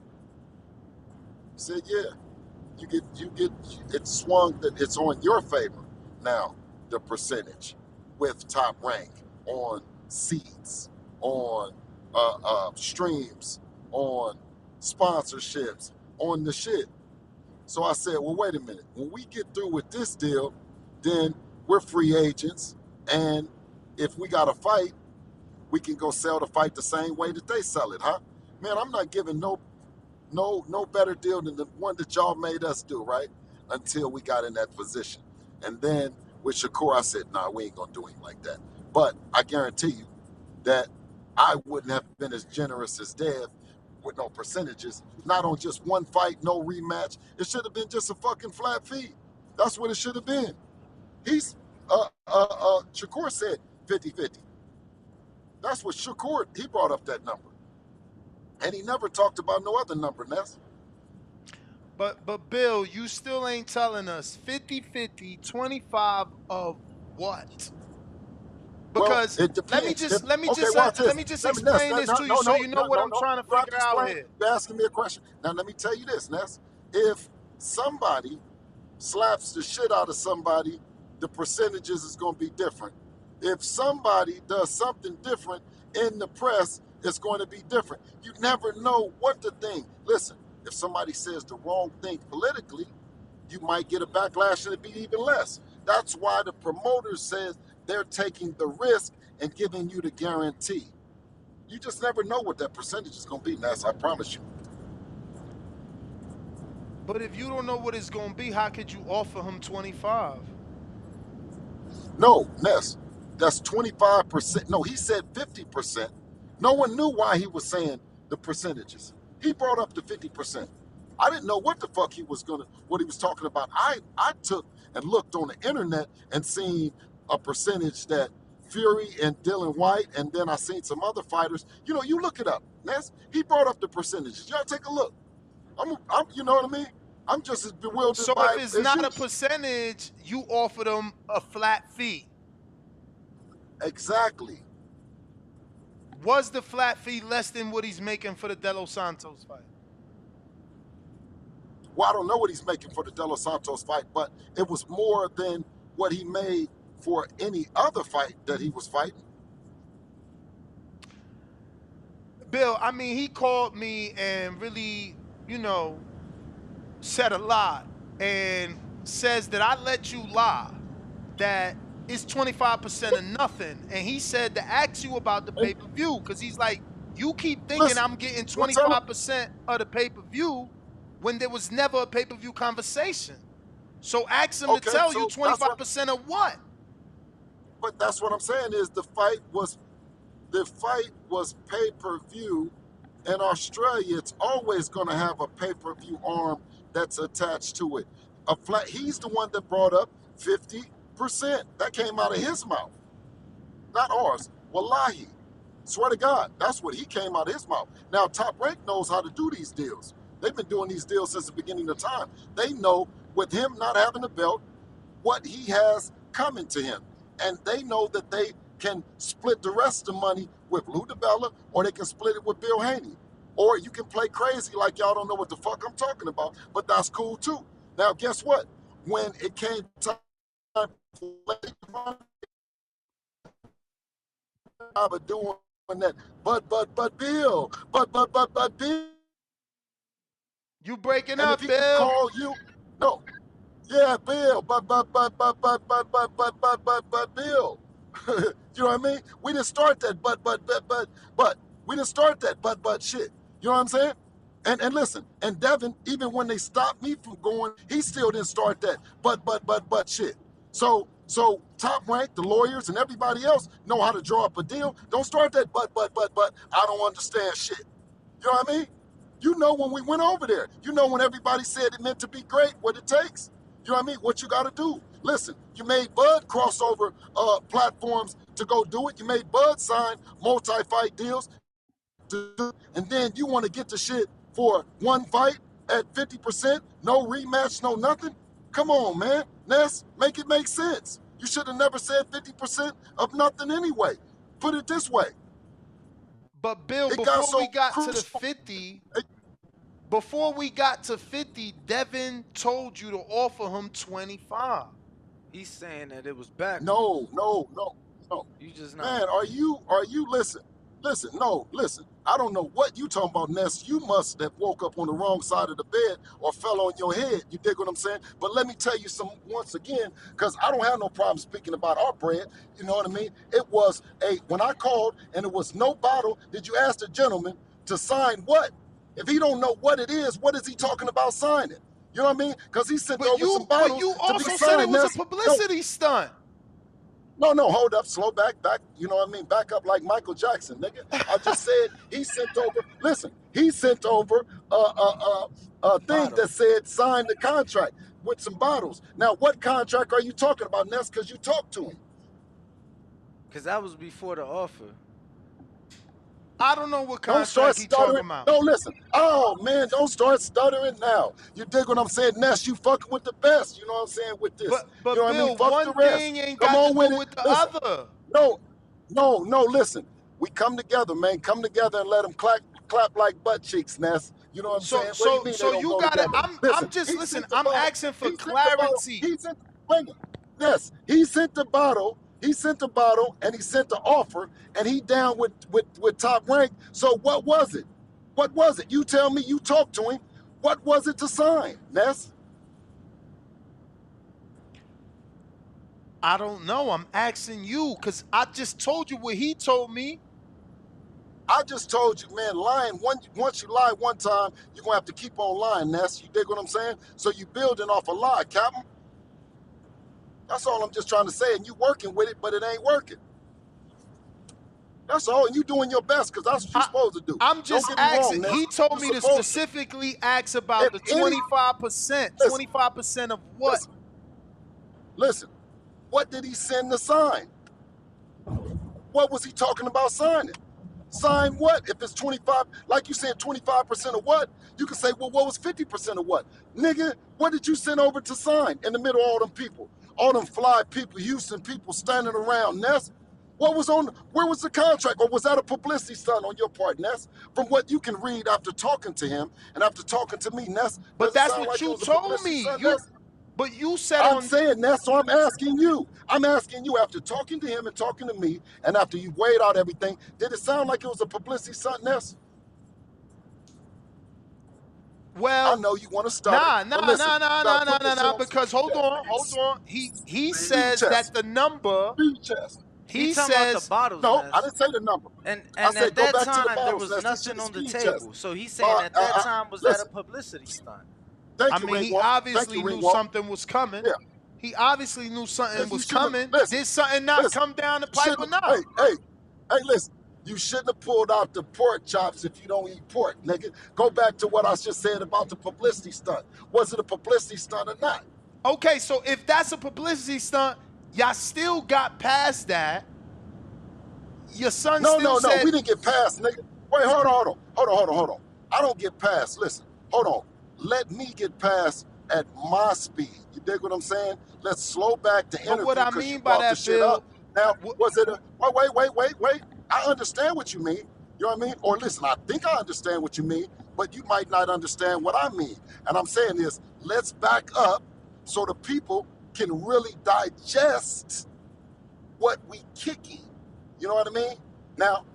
S3: He said, yeah, you get it swung that it's on your favor now, the percentage with Top Rank on seats, on streams, on sponsorships, on the shit. So I said, well, wait a minute. When we get through with this deal, then we're free agents, and if we got a fight, we can go sell the fight the same way that they sell it, huh? Man, I'm not giving no better deal than the one that y'all made us do, right? Until we got in that position. And then with Shakur, I said, nah, we ain't gonna do him like that. But I guarantee you that I wouldn't have been as generous as Dev with no percentages, not on just one fight, no rematch. It should have been just a fucking flat fee. That's what it should have been. Shakur said 50-50. That's what Shakur, he brought up that number. And he never talked about no other number, Ness.
S2: But Bill, you still ain't telling us 50-50, 25 of what? Because
S3: well, it depends.
S2: let me just explain this to you so you know what I'm trying to figure out here.
S3: You're asking me a question. Now let me tell you this, Ness. If somebody slaps the shit out of somebody, the percentages is going to be different. If somebody does something different in the press, it's going to be different. You never know what to think. Listen, if somebody says the wrong thing politically, you might get a backlash and it be even less. That's why the promoter says they're taking the risk and giving you the guarantee. You just never know what that percentage is going to be, Ness. I promise you.
S2: But if you don't know what it's gonna be, how could you offer him 25?
S3: No, Ness, that's 25%. No, he said 50%. No one knew why he was saying the percentages. He brought up the 50%. I didn't know what the fuck what he was talking about. I took and looked on the internet and seen a percentage that Fury and Dylan White, and then I seen some other fighters. You know, you look it up, Ness. He brought up the percentages. Y'all take a look. You know what I mean? I'm just as bewildered
S2: So
S3: by
S2: if it's
S3: as
S2: not
S3: you.
S2: a percentage, you offer them a flat fee.
S3: Exactly.
S2: Was the flat fee less than what he's making for the De Los Santos fight?
S3: Well, I don't know what he's making for the De Los Santos fight, but it was more than what he made for any other fight that he was fighting.
S2: Bill, I mean, he called me and really, said a lot and says that I let you lie, that it's 25% of nothing. And he said to ask you about the pay-per-view because he's like, you keep thinking
S3: Listen,
S2: I'm getting
S3: well, tell him-
S2: 25% of the pay-per-view when there was never a pay-per-view conversation. So ask him to
S3: Okay,
S2: tell
S3: so
S2: you
S3: that's what-
S2: 25% of what?
S3: But that's what I'm saying is the fight was pay-per-view. In Australia, it's always going to have a pay-per-view arm that's attached to it. He's the one that brought up 50%. That came out of his mouth, not ours. Wallahi, swear to God, that's what he came out of his mouth. Now, Top Rank knows how to do these deals. They've been doing these deals since the beginning of time. They know with him not having a belt, what he has coming to him. And they know that they can split the rest of the money with Lou DiBella, or they can split it with Bill Haney. Or you can play crazy like y'all don't know what the fuck I'm talking about, but that's cool too. Now, guess what? When it came time for doing that, but Bill, but Bill.
S2: You breaking
S3: And if
S2: up,
S3: he can
S2: Bill?
S3: call you, no, yeah, Bill, but Bill. You know what I mean? We didn't start that, but we didn't start that, but shit. You know what I'm saying? And listen, and Devin, even when they stopped me from going, he still didn't start that, but shit. So Top Rank, the lawyers, and everybody else know how to draw up a deal. Don't start that, but I don't understand shit. You know what I mean? You know when we went over there. You know when everybody said it meant to be great, what it takes. You know what I mean? What you got to do. Listen, you made Bud crossover platforms to go do it. You made Bud sign multi-fight deals to do it. And then you want to get the shit for one fight at 50%, no rematch, no nothing? Come on, man. Ness, make it make sense. You should have never said 50% of nothing anyway. Put it this way.
S2: But Bill,
S3: It got
S2: before
S3: so
S2: we got to the
S3: crucial.
S2: 50, before we got to 50, Devin told you to offer him 25.
S1: He's saying that it was backwards.
S3: No.
S1: You just not.
S3: Man, are you listen, no, listen. I don't know what you talking about, Ness. You must have woke up on the wrong side of the bed or fell on your head. You dig what I'm saying? But let me tell you once again, because I don't have no problem speaking about our bread. You know what I mean? It was when I called and it was no bottle, did you ask the gentleman to sign what? If he don't know what it is, what is he talking about signing? You know what I mean? Because he sent over some bottles
S2: But you
S3: to be
S2: also
S3: signed.
S2: said it was
S3: Ness.
S2: a publicity stunt.
S3: No, hold up, slow back, you know what I mean? Back up like Michael Jackson, nigga. I just said he sent over, listen, he sent over a thing that said sign the contract with some bottles. Now, what contract are you talking about, Ness? Because you talked to him.
S1: Because that was before the offer.
S2: I don't know what
S3: Don't start
S2: contract he talking
S3: stuttering.
S2: about.
S3: No, listen. Oh, man, don't start stuttering now. You dig what I'm saying? Ness, you fucking with the best. You know what I'm saying with this.
S2: But
S3: You know what
S2: Bill,
S3: I mean? Fuck
S2: one
S3: the rest.
S2: thing ain't
S3: Come
S2: got
S3: on
S2: to
S3: with
S2: do
S3: it.
S2: with the
S3: Listen.
S2: other.
S3: No, listen. We come together, man. Come together and let them clap like butt cheeks, Ness. You know what I'm saying? What do you mean they don't go
S2: gotta.
S3: together?
S2: I'm asking for clarity.
S3: Yes, he sent the bottle. He sent the bottle and he sent the offer, and he down with Top Rank. So what was it? What was it? You tell me. You talked to him. What was it to sign, Ness?
S2: I don't know. I'm asking you because I just told you what he told me.
S3: I just told you, man, lying, once you lie one time, you're going to have to keep on lying, Ness. You dig what I'm saying? So you building off a lie, Captain. That's all I'm just trying to say. And you working with it, but it ain't working. That's all. And you doing your best because that's what you're supposed to do.
S2: I'm just
S3: Don't get me
S2: asking.
S3: wrong, Ness.
S2: He told me
S3: You're
S2: to
S3: supposed
S2: specifically ask about the
S3: If any-
S2: 25%.
S3: Listen.
S2: 25% of what?
S3: Listen, what did he send to sign? What was he talking about signing? Sign what? If it's 25, like you said, 25% of what? You can say, well, what was 50% of what? Nigga, what did you send over to sign in the middle of all them people? All them fly people, Houston people standing around, Ness? What was on, where was the contract? Or was that a publicity stunt on your part, Ness? From what you can read after talking to him and after talking to me, Ness,
S2: But
S3: does it
S2: that's
S3: sound
S2: what
S3: like it
S2: you
S3: was a
S2: told
S3: publicity
S2: me.
S3: stunt, Ness?
S2: But you said
S3: I'm
S2: on.
S3: saying that, so I'm asking you. I'm asking you after talking to him and talking to me, and after you weighed out everything, did it sound like it was a publicity stunt, Ness?
S2: Well,
S3: I know you want to start. But listen, you gotta put this shit on
S2: because hold on. He
S3: Beat your
S2: says that
S3: chest.
S2: the number.
S3: Beat your chest.
S1: He
S2: He
S1: talking about the
S2: says
S1: bottles,
S3: No,
S1: Ness.
S3: I didn't say the number.
S1: And
S3: I said
S1: at
S3: go
S1: that
S3: back to the
S1: time there
S3: bottles,
S1: was
S3: Ness. This shit
S1: nothing
S3: is
S1: on the
S3: speed
S1: table.
S3: chest.
S1: So he's saying at that time was that a
S3: listen.
S1: publicity stunt?
S3: Thank
S2: I
S3: you,
S2: mean, he
S3: Ringwalk.
S2: obviously
S3: Thank you,
S2: knew
S3: Ringwalk.
S2: something was coming.
S3: Yeah.
S2: He obviously knew something
S3: You
S2: was
S3: shouldn't have-
S2: coming.
S3: listen,
S2: Did something not
S3: listen.
S2: come down the
S3: You
S2: pipe or
S3: shouldn't-
S2: not?
S3: Hey, listen. You shouldn't have pulled out the pork chops if you don't eat pork, nigga. Go back to what I just said about the publicity stunt. Was it a publicity stunt or not?
S2: Okay, so if that's a publicity stunt, y'all still got past that. Your son
S3: No,
S2: said.
S3: we didn't get past, nigga. Wait, hold on. I don't get past. Listen, hold on. Let me get past at my speed. You dig what I'm saying? Let's slow back the interview.
S2: But what I
S3: because
S2: mean
S3: you
S2: by
S3: brought
S2: that,
S3: the shit
S2: Bill,
S3: up. Now, was it a wait. I understand what you mean. You know what I mean? Or listen, I think I understand what you mean, but you might not understand what I mean. And I'm saying is, let's back up so the people can really digest what we kicking. You know what I mean? Now,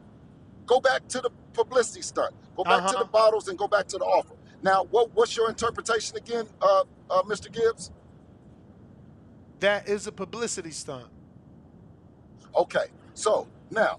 S3: go back to the publicity stunt. Go back to the bottles and go back to the offer. Now, what's your interpretation again, Mr. Gibbs?
S2: that is a publicity stunt.
S3: Okay, so now,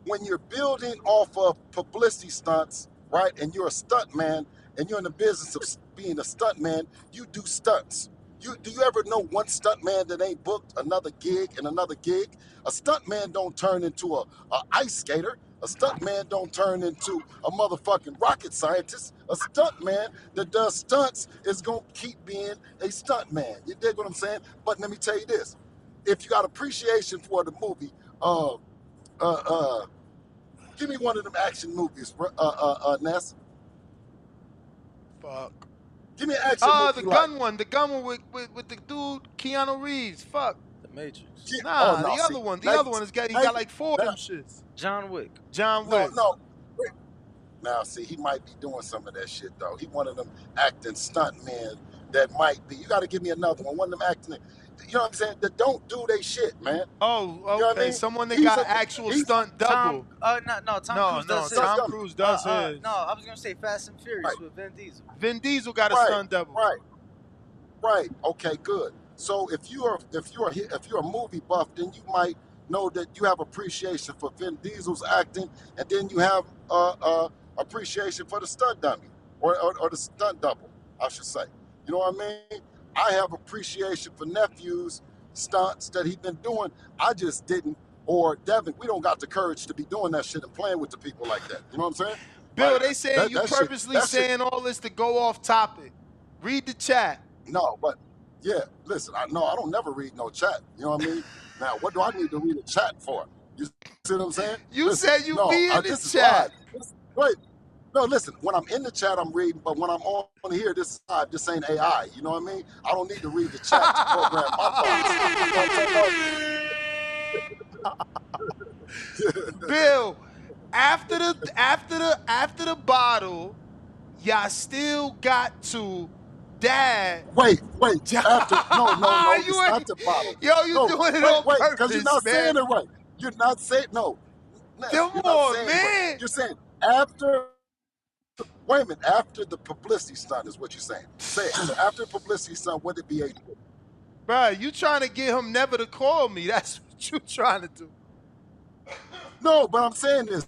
S3: when you're building off of publicity stunts, right, and you're a stunt man, and you're in the business of being a stunt man, you do stunts. Do you ever know one stunt man that ain't booked another gig and another gig? A stunt man don't turn into a ice skater. A stunt man don't turn into a motherfucking rocket scientist. A stunt man that does stunts is gonna keep being a stunt man. You dig what I'm saying? But let me tell you this: if you got appreciation for the movie, give me one of them action movies, Ness.
S2: Fuck.
S3: Give me an action movie.
S2: The gun one with the dude Keanu Reeves. Fuck.
S1: The Matrix.
S3: Yeah.
S2: Nah,
S3: Oh, no,
S2: the
S3: see,
S2: other one. The
S3: now-
S2: other one is he got like 4 of them shits.
S1: John Wick.
S2: John Wick.
S3: No. Now, see, he might be doing some of that shit, though. He one of them acting stunt men that might be. You got to give me another one. One of them acting, you know what I'm saying, that don't do they shit, man.
S2: Oh, okay.
S3: You know what I mean?
S2: Someone that
S3: He's
S2: got an
S3: a-
S2: actual
S3: he's-
S2: stunt double.
S1: Tom Cruise does his.
S2: Tom Cruise does his.
S1: No, I was gonna say Fast and Furious
S3: Right.
S1: with Vin Diesel.
S2: Vin Diesel got a
S3: Right,
S2: stunt double.
S3: Right. Okay, good. So if you're a movie buff, then you might know that you have appreciation for Vin Diesel's acting, and then you have appreciation for the stunt dummy or the stunt double, I should say. You know what I mean? I have appreciation for Nephew's stunts that he's been doing. I just didn't. Or Devin, we don't got the courage to be doing that shit and playing with the people like that. You know what I'm saying?
S2: Bill,
S3: Like,
S2: they say
S3: that-
S2: you
S3: that shit-
S2: purposely
S3: that shit-
S2: saying all this to go off topic. Read the chat.
S3: No, but yeah, listen, I don't never read no chat. You know what I mean? Now, what do I need to read a chat for? You see what I'm saying?
S2: You said you
S3: no,
S2: be in the
S3: this is
S2: chat.
S3: live. Wait, no, listen, when I'm in the chat, I'm reading, but when I'm on here, this is live. This ain't AI. You know what I mean? I don't need to read the chat to program my thoughts. You know what I'm talking about?
S2: Bill, after the bottle, y'all still got to dad.
S3: Wait. After, no,
S2: You
S3: it's not the bottle.
S2: Yo, you
S3: No,
S2: doing it
S3: wait,
S2: on
S3: because
S2: purpose,
S3: you're not
S2: man.
S3: saying it right. You're not saying, no.
S2: Come
S3: You're not
S2: on,
S3: saying it
S2: man.
S3: right. You're saying after, wait a minute, after the publicity stunt is what you're saying. Say it. So after the publicity stunt, would it be a,
S2: Bro, you trying to get him never to call me. That's what you trying to do.
S3: No, but I'm saying this.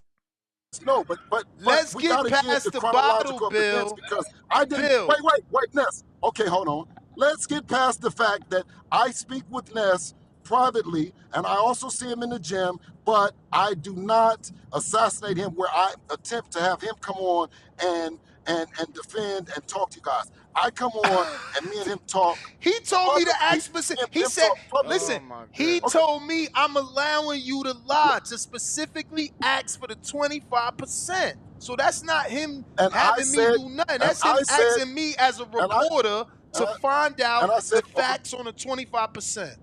S3: No, but
S2: Let's
S3: we
S2: get
S3: gotta give the
S2: past the bottle,
S3: chronological of events
S2: Bill.
S3: because I didn't
S2: Bill.
S3: wait, Ness. Okay, hold on. Let's get past the fact that I speak with Ness privately and I also see him in the gym, but I do not assassinate him where I attempt to have him come on and defend and talk to you guys. I come on and me and him talk
S2: He told me to
S3: publicly.
S2: ask specific.
S3: Him,
S2: He
S3: him
S2: said,
S3: talk publicly.
S1: Oh
S2: listen,
S1: my
S2: he
S1: goodness.
S3: Okay.
S2: told me I'm allowing you to lie, to specifically ask for the 25%. So that's not him
S3: And I
S2: having me
S3: said,
S2: do nothing.
S3: and
S2: That's him
S3: I said,
S2: asking me as a
S3: and I
S2: reporter
S3: and
S2: to
S3: I,
S2: find out
S3: and I said,
S2: the facts on the 25%.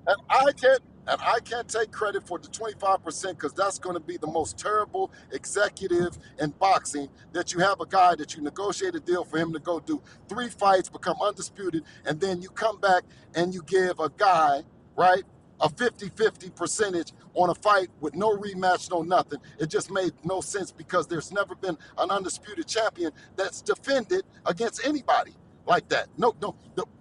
S3: And I can't take credit for the 25% because that's going to be the most terrible executive in boxing that you have a guy that you negotiate a deal for him to go do 3 fights, become undisputed, and then you come back and you give a guy, right, a 50-50 percentage on a fight with no rematch, no nothing. It just made no sense because there's never been an undisputed champion that's defended against anybody like that. No, the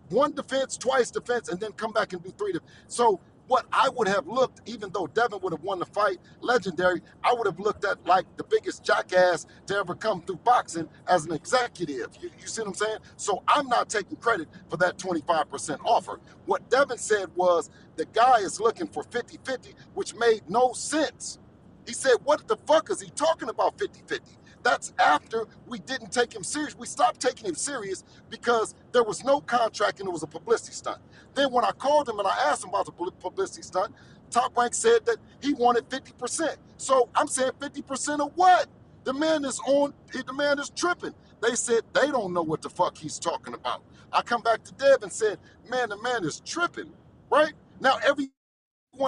S3: one defense, twice defense, and then come back and do 3 defense. So what I would have looked, even though Devin would have won the fight, legendary, I would have looked at like the biggest jackass to ever come through boxing as an executive. You see what I'm saying? So I'm not taking credit for that 25% offer. What Devin said was the guy is looking for 50-50, which made no sense. He said, what the fuck is he talking about 50-50? That's after we didn't take him serious. We stopped taking him serious because there was no contract and it was a publicity stunt. Then when I called him and I asked him about the publicity stunt, Top Rank said that he wanted 50%. So I'm saying 50% of what? The man is tripping. They said they don't know what the fuck he's talking about. I come back to Dev and said, man, the man is tripping, right? Now everyone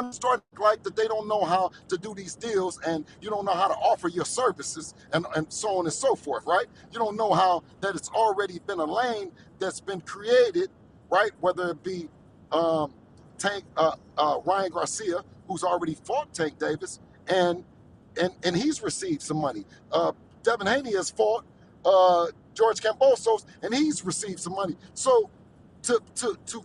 S3: started like that they don't know how to do these deals and you don't know how to offer your services and so on and so forth, right? You don't know how that it's already been a lane that's been created, right? Whether it be Ryan Garcia, who's already fought Tank Davis, and he's received some money. Devin Haney has fought George Kambosos, and he's received some money. So to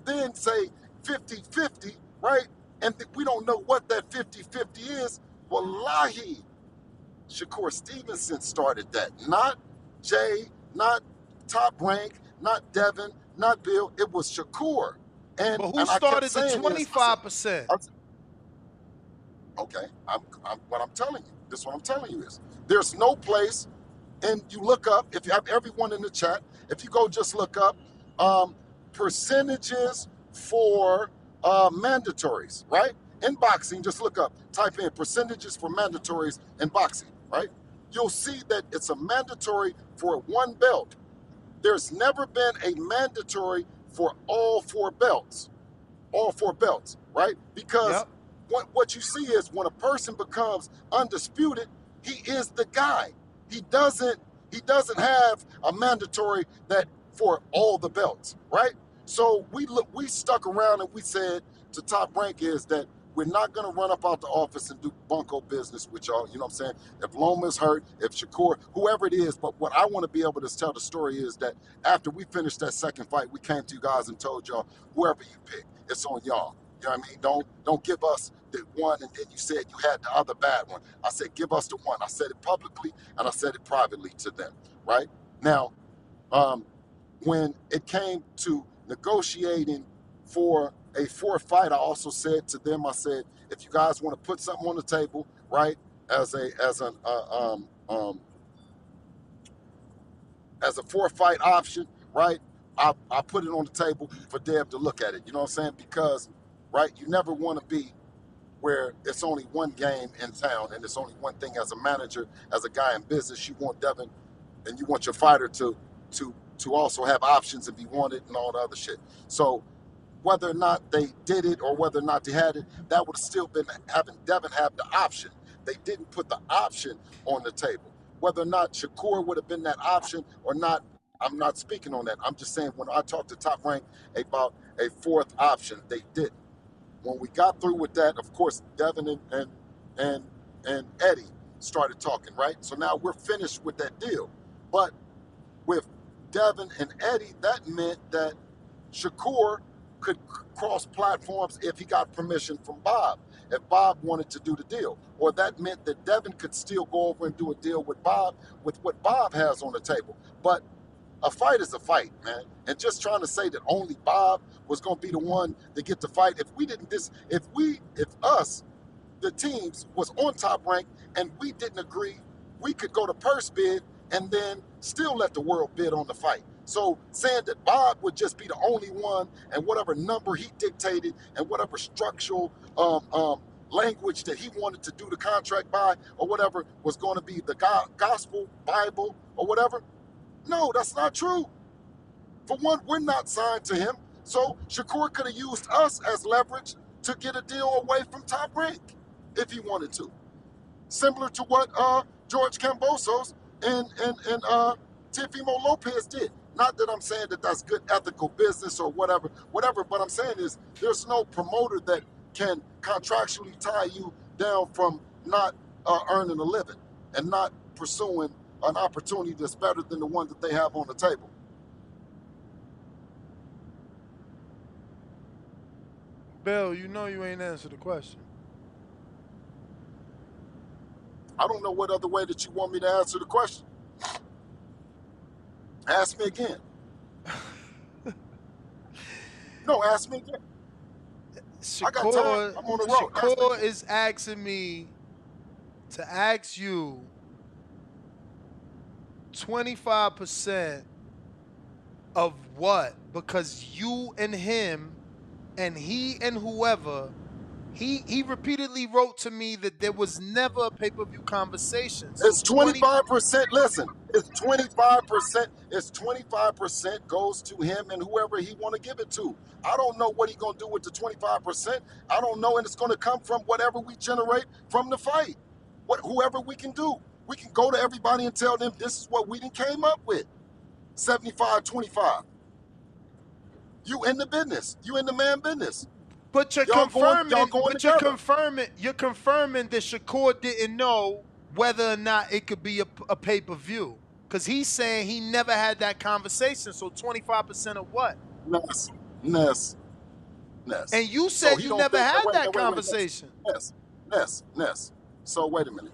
S3: then say 50-50, right? And we don't know what that 50-50 is. Wallahi, Shakur Stevenson started that. Not Jay, not Top Rank, not Devin, not Bill. It was Shakur.
S2: But who started the 25%?
S3: Okay, what I'm telling you. This is what I'm telling you is there's no place, and you look up, if you have everyone in the chat, if you go just look up percentages for mandatories, right? In boxing, just look up, type in percentages for mandatories in boxing, right? You'll see that it's a mandatory for 1 belt. There's never been a mandatory for all 4 belts. All 4 belts, right? Because what you see is when a person becomes undisputed, he is the guy. He doesn't have a mandatory that for all the belts, right? So we stuck around and we said to Top Rank is that we're not going to run up out the office and do bunko business with y'all. You know what I'm saying? If Loma's hurt, if Shakur, whoever it is. But what I want to be able to tell the story is that after we finished that second fight, we came to you guys and told y'all, whoever you pick, it's on y'all. You know what I mean? Don't give us the one and then you said you had the other bad one. I said, give us the one. I said it publicly and I said it privately to them, right? Now, when it came to negotiating for a 4th fight, I also said to them, I said, if you guys want to put something on the table, right, as a 4th fight option, right, I put it on the table for Dev to look at it. You know what I'm saying? Because, right, you never want to be where it's only one game in town and it's only one thing as a manager, as a guy in business. You want Devin and you want your fighter to also have options and be wanted and all the other shit. So whether or not they did it or whether or not they had it, that would have still been having Devin have the option. They didn't put the option on the table. Whether or not Shakur would have been that option or not, I'm not speaking on that. I'm just saying when I talked to Top Rank about a 4th option, they didn't. When we got through with that, of course, Devin and Eddie started talking, right? So now we're finished with that deal. But with Devin and Eddie, that meant that Shakur could cross platforms if he got permission from Bob, if Bob wanted to do the deal. Or that meant that Devin could still go over and do a deal with Bob, with what Bob has on the table. But a fight is a fight, man. And just trying to say that only Bob was going to be the one to get the fight. If we didn't, if us, the teams, was on Top Rank and we didn't agree, we could go to purse bid and then still let the world bid on the fight. So saying that Bob would just be the only one and whatever number he dictated and whatever structural language that he wanted to do the contract by or whatever was going to be the gospel, Bible, or whatever. No, that's not true. For one, we're not signed to him. So Shakur could have used us as leverage to get a deal away from Top Rank if he wanted to. Similar to what George Kambosos and Teofimo Lopez did. Not that I'm saying that that's good ethical business or whatever, but I'm saying is there's no promoter that can contractually tie you down from not earning a living and not pursuing an opportunity that's better than the one that they have on the table.
S2: Bill, you know you ain't answered the question.
S3: I don't know what other way that you want me to answer the question. Ask me again. No, ask me again. I got time. I'm on the road.
S2: Shakur is asking me to ask you 25% of what? Because you and him and he and whoever, he repeatedly wrote to me that there was never a pay-per-view conversation. So
S3: it's 25%. Listen, it's 25%. It's 25% goes to him and whoever he want to give it to. I don't know what he gonna do with the 25%. I don't know, and it's gonna come from whatever we generate from the fight. Whoever we can do. We can go to everybody and tell them this is what we done came up with. 75-25. You in the business. You in the man business.
S2: But you're confirming that Shakur didn't know whether or not it could be a pay-per-view. Because he's saying he never had that conversation. So 25% of what?
S3: Ness.
S2: And you said you never had that conversation.
S3: Ness. So wait a minute.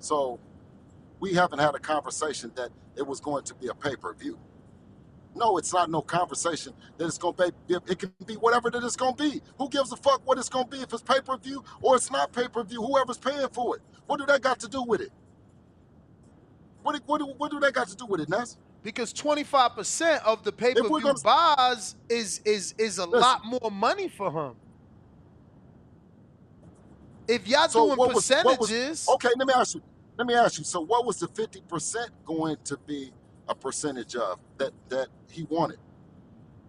S3: So we haven't had a conversation that it was going to be a pay-per-view. No, it's not no conversation that it's going to be. It can be whatever that it's going to be. Who gives a fuck what it's going to be if it's pay-per-view or it's not pay-per-view? Whoever's paying for it. What do that got to do with it? What do that got to do with it, Ness?
S2: Because 25% of the pay-per-view buys is a lot more money for him. If y'all doing percentages.
S3: Okay, let me ask you. So what was the 50% going to be a percentage of that he wanted?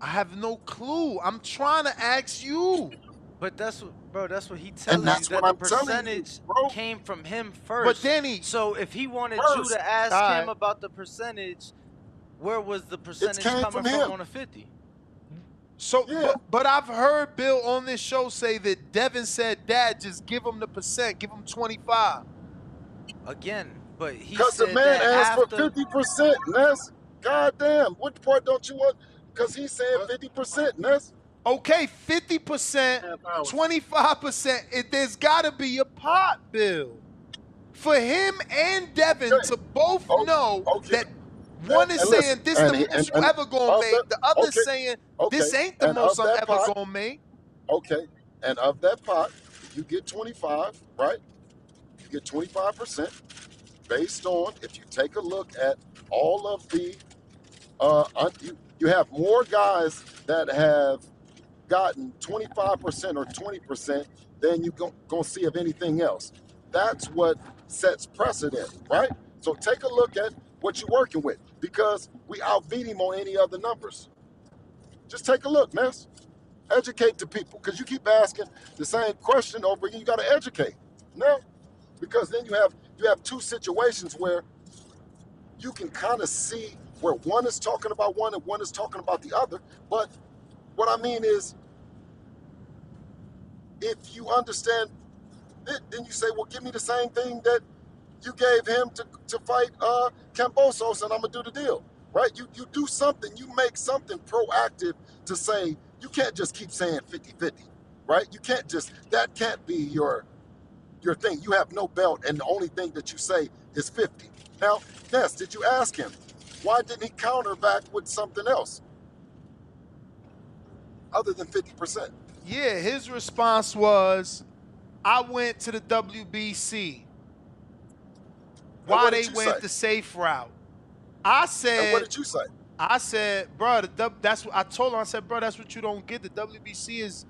S2: I have no clue. I'm trying to ask you.
S1: But that's what he telling you.
S3: That's
S1: that
S3: what
S1: the
S3: I'm telling you,
S1: percentage
S3: bro.
S1: came from him first.
S2: But Danny,
S1: so if he wanted you to ask him about the percentage, where was the percentage coming from on a 50?
S2: So, yeah. but I've heard Bill on this show say that Devin said, "Dad, just give him the percent, give him 25."
S1: Again, but he
S3: because
S1: said
S3: the man
S1: that
S3: asked
S1: after...
S3: for 50%, Ness. Goddamn, what part don't you want? Because he said 50%, Ness.
S2: Okay, 50%, 25%. There's got to be a pot, Bill, for him and Devin to both know that one is saying this is the most you ever gonna make, the other saying this ain't the most I'm ever gonna make.
S3: Okay, and of that pot, you get 25, right? You get 25% based on, if you take a look at all of the, you have more guys that have gotten 25% or 20% than you gonna see of anything else. That's what sets precedent, right? So take a look at what you're working with, because we outbeat him on any other numbers. Just take a look, man. Educate the people, because you keep asking the same question over again. You got to educate, no? Because then you have two situations where you can kind of see where one is talking about one and one is talking about the other. But what I mean is, if you understand it, then you say, well, give me the same thing that you gave him to fight Kambosos, and I'm gonna do the deal, right? You do something, you make something proactive to say, You can't just keep saying 50-50, right? You can't just, that can't be your thing. You have no belt, and the only thing that you say is 50. Now, Ness, did you ask him, why didn't he counter back with something else other than 50%?
S2: Yeah, his response was, I went to the WBC. Why they went the safe route? I said.
S3: And what did you say?
S2: I said, bro, that's what I told him. I said, bro, that's what you don't get. The WBC is,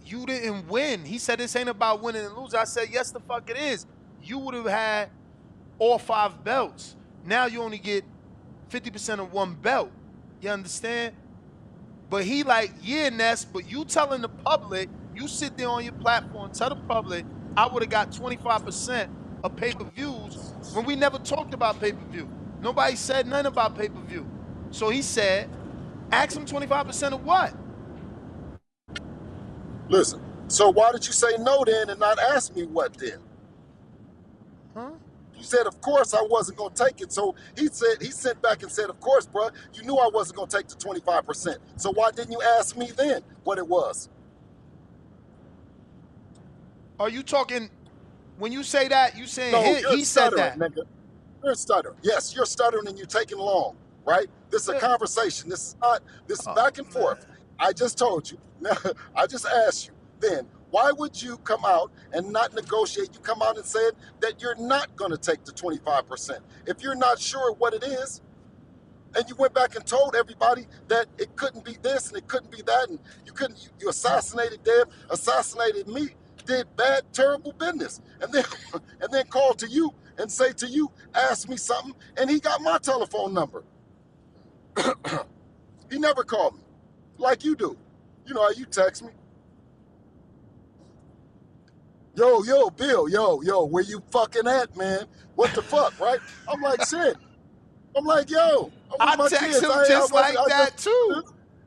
S2: you didn't win. He said, this ain't about winning and losing. I said, yes, the fuck it is. You would have had all 5 belts. Now you only get 50% of 1 belt. You understand? But he like, yeah, Ness, but you telling the public, you sit there on your platform, tell the public, I would have got 25% of pay-per-views when we never talked about pay-per-view. Nobody said nothing about pay-per-view. So he said, ask him 25% of what?
S3: Listen, so why did you say no then and not ask me what then?
S2: Huh?
S3: You said, of course I wasn't going to take it. So he sent back and said, of course, bro, you knew I wasn't going to take the 25%. So why didn't you ask me then what it was?
S2: Are you talking, when you say that, you saying
S3: no,
S2: he said that?
S3: Nigga. You're stuttering. Yes, you're stuttering and you're taking long, right? This is a conversation. This is back and forth. I just told you. I just asked you. Then why would you come out and not negotiate? You come out and said that you're not going to take the 25%. If you're not sure what it is, and you went back and told everybody that it couldn't be this and it couldn't be that, and you assassinated Dev, assassinated me, did bad, terrible business, and then called to you and say to you, ask me something, and he got my telephone number. He never called me like you do. You know how you text me. Yo, Bill, yo, where you fucking at, man? What the fuck, right? I'm like, shit. I'm like, yo.
S2: I text him just like that, too.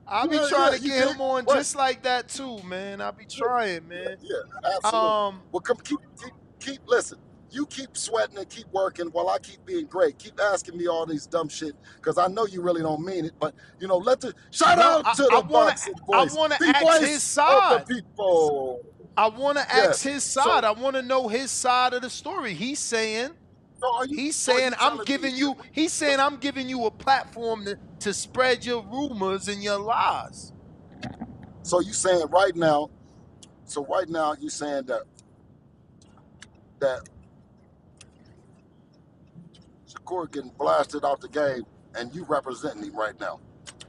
S2: I'll be trying to get him on just like that, too, man. I'll be trying, man.
S3: Yeah, absolutely. Well, come keep listen. You keep sweating and keep working while I keep being great. Keep asking me all these dumb shit because I know you really don't mean it. But you know, shout out to the boxing voice.
S2: I want to ask his side.
S3: Of the people.
S2: I want to ask his side. I want to know his side of the story. He's saying I'm giving you a platform to spread your rumors and your lies.
S3: So you saying right now? So right now you saying that Shakur getting blasted out the game, and you representing him right now.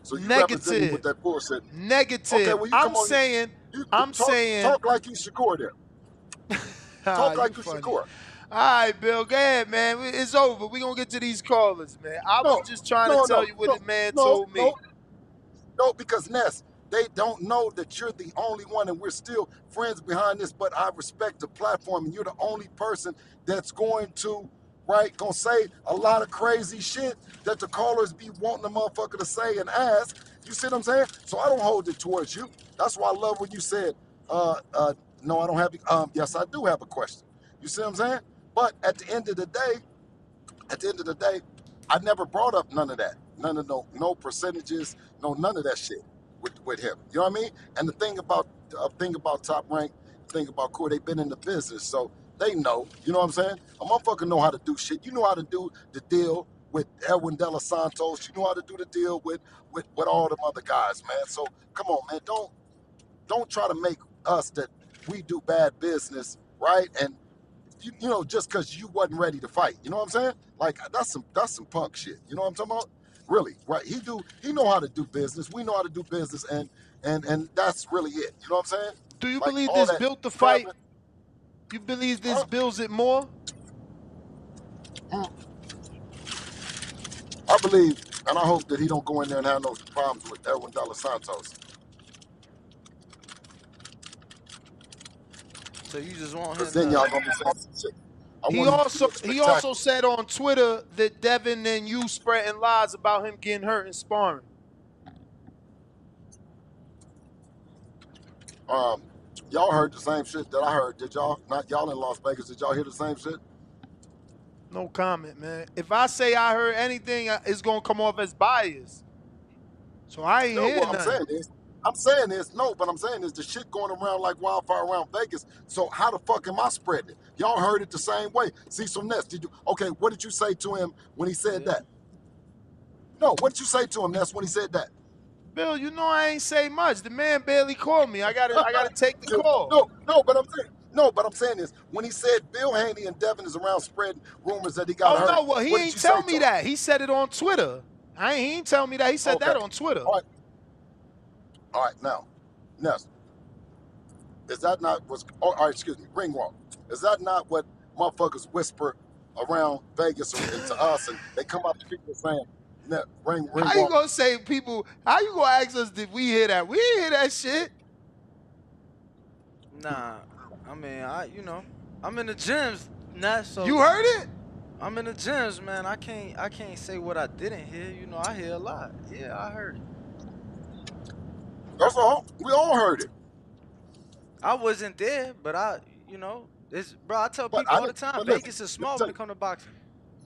S3: So you representing him with that bullshit.
S2: Negative. Okay, well, I'm saying.
S3: Talk like you Shakur there. Talk like you Shakur.
S2: All right, Bill, go ahead, man. It's over. We're going to get to these callers, man. I was just trying to tell you what the man told me.
S3: No, because Ness, they don't know that you're the only one, and we're still friends behind this, but I respect the platform, and you're the only person that's going to say a lot of crazy shit that the callers be wanting the motherfucker to say and ask. You see what I'm saying? So I don't hold it towards you. That's why I love when you said, no, I don't have, yes, I do have a question. You see what I'm saying? But at the end of the day, I never brought up none of that. None of no percentages, none of that shit with him. You know what I mean? And the thing about Top Rank, thing about Core, they've been in the business, so they know. You know what I'm saying? A motherfucker know how to do shit. You know how to do the deal with Edwin De Los Santos. You know how to do the deal with all them other guys, man. So come on, man. Don't try to make us that we do bad business, right? And you know, just because you wasn't ready to fight. You know what I'm saying? Like that's some punk shit. You know what I'm talking about? Really, right? He know how to do business. We know how to do business, and that's really it. You know what I'm saying?
S2: Do you believe this built the fight? You believe this builds it more?
S3: I believe, and I hope that he don't go in there and have no problems with Edwin De Los Santos.
S1: So you just want him
S3: then y'all gonna be saying shit.
S2: He also said on Twitter that Devin and you spreading lies about him getting hurt in sparring.
S3: Y'all heard the same shit that I heard. Did y'all? Not y'all in Las Vegas. Did y'all hear the same shit?
S2: No comment, man. If I say I heard anything, it's gonna come off as bias. So I ain't hear nothing.
S3: I'm saying is no, but I'm saying is the shit going around like wildfire around Vegas. So how the fuck am I spreading it? Y'all heard it the same way. See some Ness. Did you? Okay, what did you say to him when he said that? No, what did you say to him, Ness, when he said that?
S2: Bill, you know I ain't say much. The man barely called me. I gotta take the call.
S3: No, but I'm saying is when he said Bill Haney and Devin is around spreading rumors that he got hurt.
S2: Oh no, well he ain't tell me that. He said it on Twitter. He ain't tell me that. He said that on Twitter.
S3: All right, now, Ness, is that not what's? Oh, all right, excuse me, ring walk. Is that not what motherfuckers whisper around Vegas and to us, and they come up to people saying, ring
S2: how
S3: walk.
S2: You gonna say people? How you gonna ask us did we hear that? We didn't hear that shit.
S1: Nah, I mean, I'm in the gyms, Ness. So
S2: you heard it?
S1: I'm in the gyms, man. I can't say what I didn't hear. You know, I hear a lot. Yeah, I heard it.
S3: That's all. We all heard it.
S1: I wasn't there, but it's bro. I tell people all the time, Vegas is small when it comes to boxing.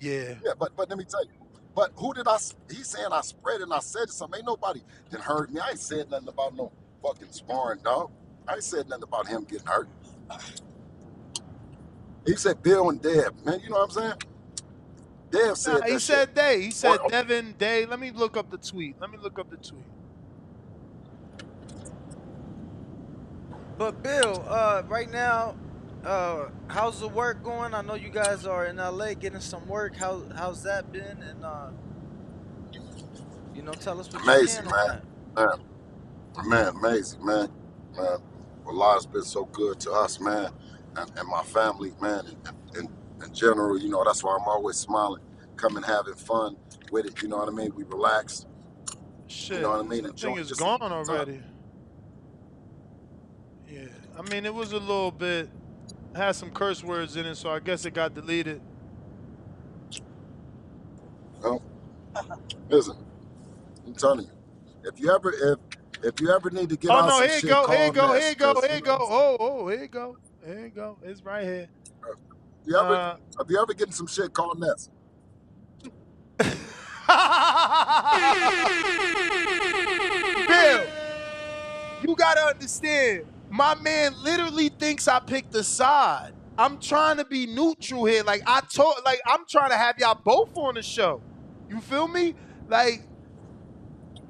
S2: Yeah.
S3: Yeah, but let me tell you. But who did he's saying I spread it and I said something. Ain't nobody that heard me. I ain't said nothing about no fucking sparring, dog. I ain't said nothing about him getting hurt. He said Bill and Dev, man. You know what I'm saying? Dev said that
S2: he said
S3: shit.
S2: they. He said Devin, they. Let me look up the tweet.
S1: But Bill, right now, how's the work going? I know you guys are in LA getting some work. How's that been? And tell us what
S3: amazing,
S1: you can on that.
S3: Man, amazing, man. Allah's been so good to us, man, and my family, man, and in general. You know, that's why I'm always smiling, coming having fun with it. You know what I mean? We relax.
S2: Shit,
S3: you know what I mean?
S2: The thing is gone already. Yeah, I mean it was a little bit, had some curse words in it, so I guess it got deleted.
S3: Well, listen, I'm telling you, if you ever need to get out some shit, call Ness.
S2: Here you go. It's right here.
S3: If you ever getting some shit, call Ness.
S2: Bill, you gotta understand, my man literally thinks I picked a side. I'm trying to be neutral here. Like I'm trying to have y'all both on the show. You feel me? Like,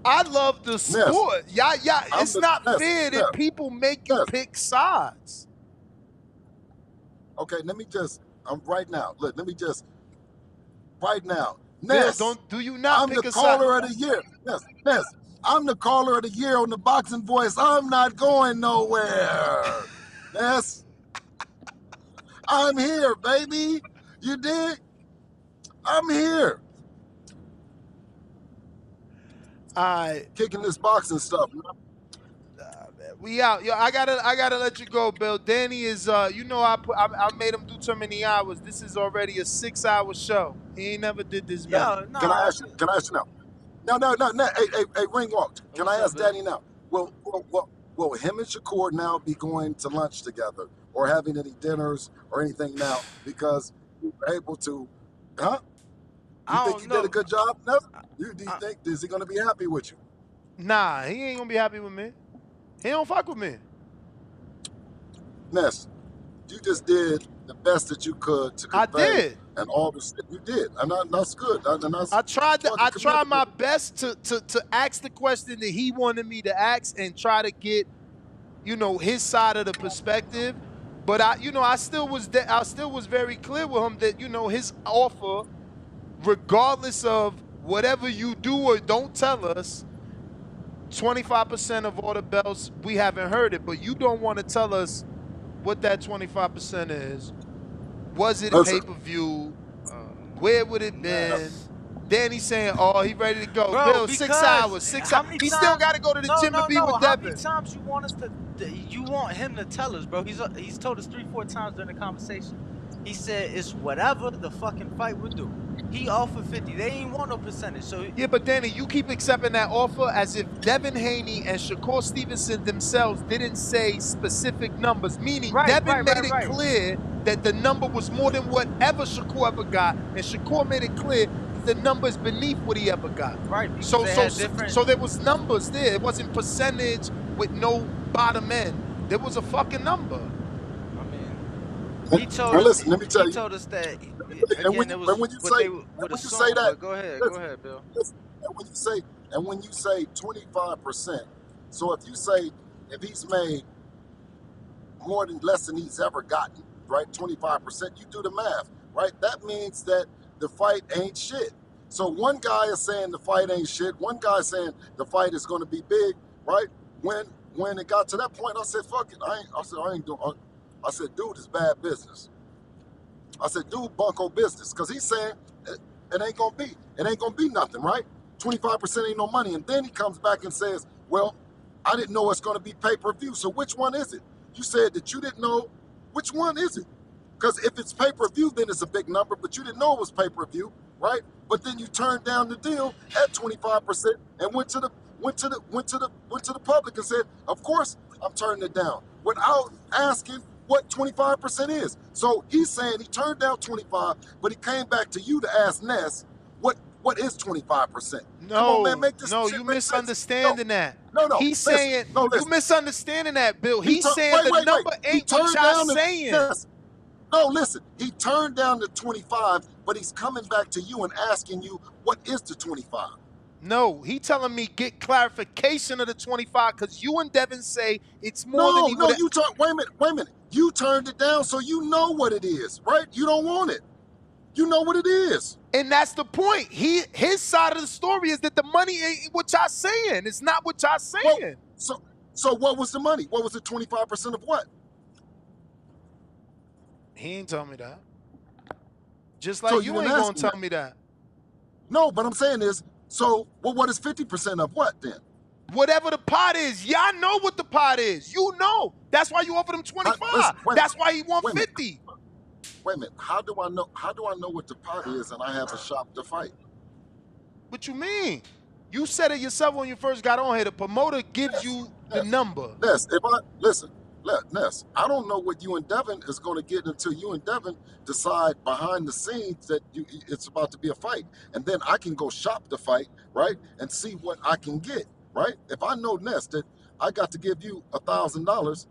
S2: I love the sport. It's not fair that people make you pick sides.
S3: Okay, let me just, right now, Ness,
S2: Bill, do you not pick a side?
S3: I'm the caller of the year. Ness, I'm the caller of the year on the Boxing Voice. I'm not going nowhere. Ness, I'm here, baby. You dig? I'm here. Kicking this boxing stuff, man.
S2: We out. Yo, I gotta let you go, Bill. Danny is I made him do too many hours. This is already a 6-hour show. He ain't never did this, man.
S3: Can I ask you now? No. Hey, ring walk. Can I ask Danny now? Will him and Shakur now be going to lunch together or having any dinners or anything now because you were able to, huh? You think you did a good job? No? Do you think, is he going to be happy with you?
S2: Nah, he ain't going to be happy with me. He don't fuck with me.
S3: Ness, you just did the best that you could to convey.
S2: I did.
S3: And all the shit you did. And that's good.
S2: I tried my best to ask the question that he wanted me to ask and try to get, his side of the perspective. But I still was very clear with him that, his offer, regardless of whatever you do or don't tell us, 25% of all the belts, we haven't heard it, but you don't want to tell us what that 25% is. Was it a pay-per-view? Where would it been? Danny's saying, oh, he ready to go.
S1: Bro,
S2: Bill, 6 hours. 6 hours. He still got to go to the gym and be with Devin.
S1: How many times you want him to tell us, bro? He's told us 3-4 times during the conversation. He said it's whatever the fucking fight would do. He offered 50. They ain't want no percentage. So
S2: yeah, but Danny, you keep accepting that offer as if Devin Haney and Shakur Stevenson themselves didn't say specific numbers, meaning Devin made it clear that the number was more than whatever Shakur ever got, and Shakur made it clear the numbers beneath what he ever got.
S1: Right, because
S2: So
S1: they
S2: so
S1: had
S2: so,
S1: different.
S2: so there was numbers there. It wasn't percentage with no bottom end. There was a fucking number.
S1: I mean, he told
S3: Now
S1: us.
S3: listen, let me tell
S1: He
S3: you.
S1: told us that
S3: And when
S1: again. It
S3: and
S1: was
S3: when you
S1: what
S3: say
S1: they would
S3: that,
S1: assume. But go ahead,
S3: listen,
S1: Bill.
S3: listen, and when you say 25%, so if he's made less than he's ever gotten, right? 25%, you do the math, right? That means that the fight ain't shit. So one guy is saying the fight ain't shit. One guy saying the fight is going to be big, right? When it got to that point, I said, fuck it. I ain't doing. I said, dude, it's bad business. I said, dude, bunko business, because he's saying it ain't gonna be nothing, right? 25% ain't no money. And then he comes back and says, well, I didn't know it's gonna be pay-per-view. So which one is it? You said that you didn't know. Which one is it? Because if it's pay-per-view, then it's a big number, but you didn't know it was pay-per-view, right? But then you turned down the deal at 25% and went to the public and said, of course I'm turning it down, without asking what 25% is. So he's saying he turned down 25, but he came back to you to ask Ness, what is 25%?
S2: No,
S3: Come on, man, make this
S2: no,
S3: shit
S2: you
S3: make sense.
S2: misunderstanding that.
S3: No,
S2: He's
S3: listen,
S2: saying
S3: no,
S2: you
S3: listen.
S2: misunderstanding that, Bill. He's saying
S3: Wait,
S2: the
S3: wait.
S2: number
S3: He
S2: ain't what
S3: turned
S2: y'all
S3: down the
S2: saying.
S3: Ness. No, listen. He turned down the 25, but he's coming back to you and asking you, what is the 25?
S2: No, he telling me get clarification of the 25 because you and Devin say it's more than he would.
S3: You turn. Wait a minute. You turned it down, so you know what it is, right? You don't want it. You know what it is.
S2: And that's the point. His side of the story is that the money ain't what y'all saying. It's not what y'all saying.
S3: Well, so what was the money? What was the 25% of what?
S2: He ain't tell me that. Just like you ain't gonna tell me that.
S3: No, but I'm saying is, so what is 50% of what then?
S2: Whatever the pot is, y'all know what the pot is. You know. That's why you offered him 25. That's why he want 50.
S3: Wait a minute. How do I know what the pot is and I have a shop to fight?
S2: What you mean? You said it yourself when you first got on here. The promoter gives you the number.
S3: Ness, Ness, I don't know what you and Devin is going to get until you and Devin decide behind the scenes that it's about to be a fight. And then I can go shop the fight, right? And see what I can get, right? If I know, Ness, that I got to give you $1,000,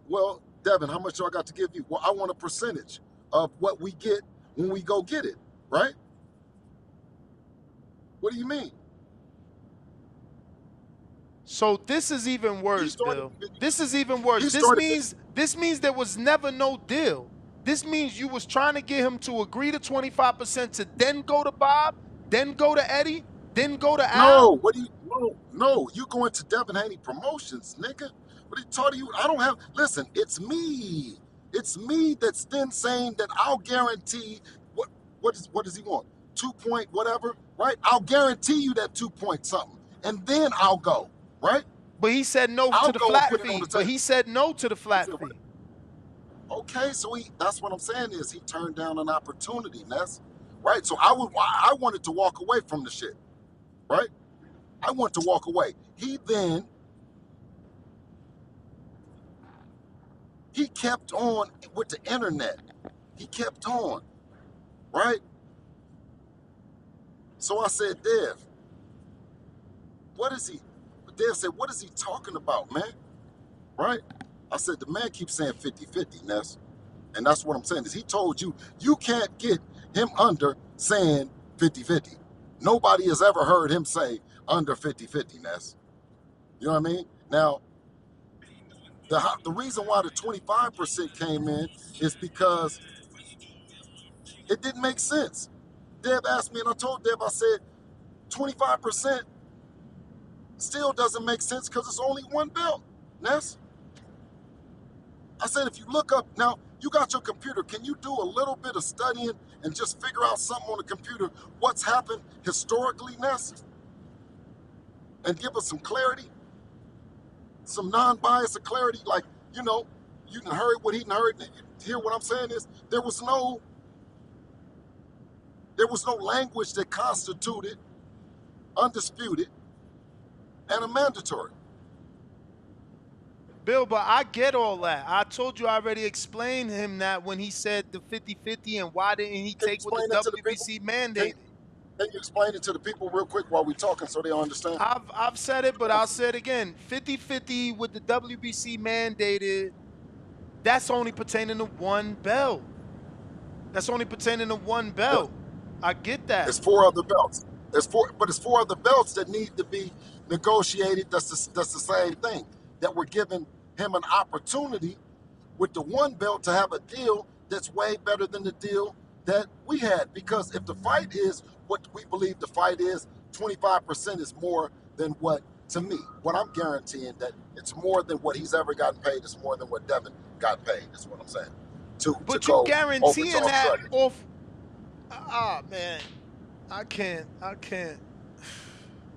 S3: well, Devin, how much do I got to give you? Well, I want a percentage of what we get when we go get it, right? What do you mean?
S2: So this is even worse, Bill. This is even worse. This means there was never no deal. This means you was trying to get him to agree to 25% to then go to Bob, then go to Eddie, then go to Al.
S3: No, you going to Devin Haney Promotions, nigga. What are you talking to you? I don't have, listen, it's me. It's me that's then saying that I'll guarantee, what does he want? 2 point whatever, right? I'll guarantee you that 2 point something. And then I'll go, right?
S2: But he said no to the flat fee. But he said no to the flat fee.
S3: Okay, so that's what I'm saying is he turned down an opportunity, Ness. Right? So I wanted to walk away from the shit. Right? I want to walk away. He kept on with the internet. He kept on. Right? So I said, Dev, Dev said, what is he talking about, man? Right? I said, the man keeps saying 50-50, Ness. And that's what I'm saying is he told you, you can't get him under saying 50-50. Nobody has ever heard him say under 50-50, Ness. You know what I mean? Now, the reason why the 25% came in is because it didn't make sense. Deb asked me, and I told Deb, I said, 25% still doesn't make sense because it's only one belt, Ness. I said, if you look up, now, you got your computer, can you do a little bit of studying and just figure out something on the computer, what's happened historically, Ness? And give us some clarity, some non-biased clarity, like, you know, you done heard what he done heard. Hear what I'm saying is, there was no language that constituted undisputed and a mandatory.
S2: Bill, but I get all that. I told you I already explained him that when he said the 50-50 and why didn't he take what the WBC mandated.
S3: Can you explain it to the people real quick while we're talking so they understand?
S2: I've said it, but I'll say it again. 50-50 with the WBC mandated, that's only pertaining to one belt. That's only pertaining to one belt. I get that.
S3: It's 4 other belts. But it's 4 other belts that need to be negotiated. That's the same thing. That we're giving him an opportunity with the one belt to have a deal that's way better than the deal that we had. Because if the fight is what we believe the fight is, 25% is more than what, to me, what I'm guaranteeing that it's more than what he's ever gotten paid. It's more than what Devin got paid, is what I'm saying.
S2: But
S3: to
S2: you
S3: go
S2: guaranteeing
S3: over to
S2: that
S3: Australia.
S2: off. Man, I can't.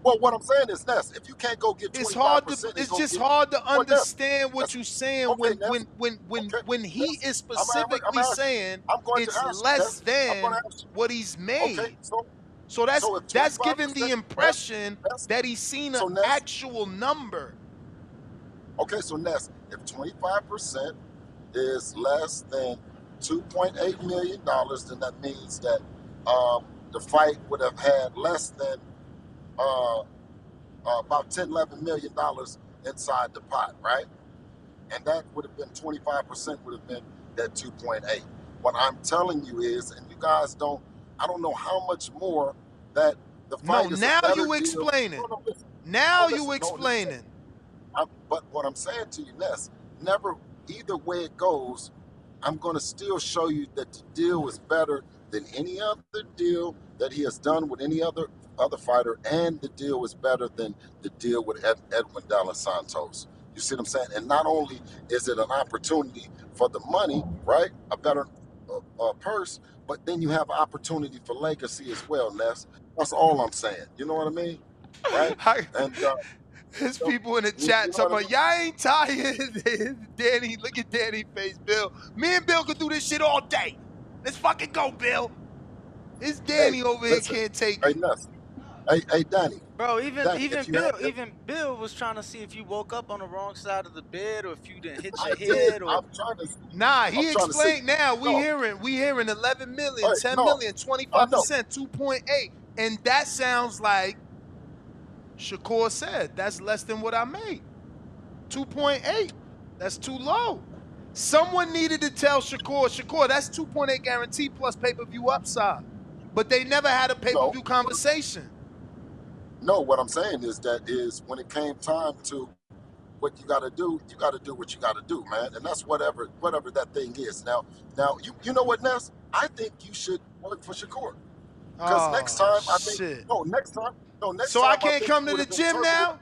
S3: Well, what I'm saying is, Ness, if you can't go get 25%,
S2: It's hard to. It's just hard to understand what you're saying
S3: okay,
S2: when he
S3: Ness,
S2: is specifically saying it's less than what he's made.
S3: Okay,
S2: So that's giving the
S3: 25%,
S2: impression
S3: Ness,
S2: that he's seen an
S3: Ness,
S2: actual number.
S3: Okay, so Ness, if 25% is less than $2.8 million, then that means that the fight would have had less than about $10, $11 million inside the pot, right? And that would have been 25% would have been that 2.8. What I'm telling you is, and you guys don't, I don't know how much more that the fight is
S2: now
S3: a better
S2: you
S3: deal.
S2: explaining.
S3: No, listen.
S2: Now
S3: listen,
S2: you explaining.
S3: But what I'm saying to you, Ness, never, either way it goes, I'm going to still show you that the deal is better than any other deal that he has done with any other fighter, and the deal is better than the deal with Edwin De Los Santos. You see what I'm saying? And not only is it an opportunity for the money, right, a better purse, but then you have an opportunity for legacy as well, Ness. That's all I'm saying. You know what I mean? Right? And
S2: there's people in the chat talking about, y'all ain't tired. Danny, look at Danny's face, Bill. Me and Bill could do this shit all day. Let's fucking go, Bill. It's Danny over here can't take it.
S3: Ness. Hey, Danny.
S1: Bro,
S3: Danny,
S1: even Bill was trying to see if you woke up on the wrong side of the bed or if you didn't hit your head. Or
S3: I'm trying to.
S2: Nah, he explained now. We hearing 11 million, 10 million, 25%, 2.8, and that sounds like Shakur said that's less than what I made. 2.8. That's too low. Someone needed to tell Shakur, that's 2.8 guarantee plus pay-per-view upside. But they never had a pay-per-view conversation.
S3: No, what I'm saying is when it came time to what you got to do what you got to do, man. And that's whatever that thing is. Now, you know what, Ness? I think you should work for Shakur. Because next time, I think, next time.
S2: So I can't come to the gym now?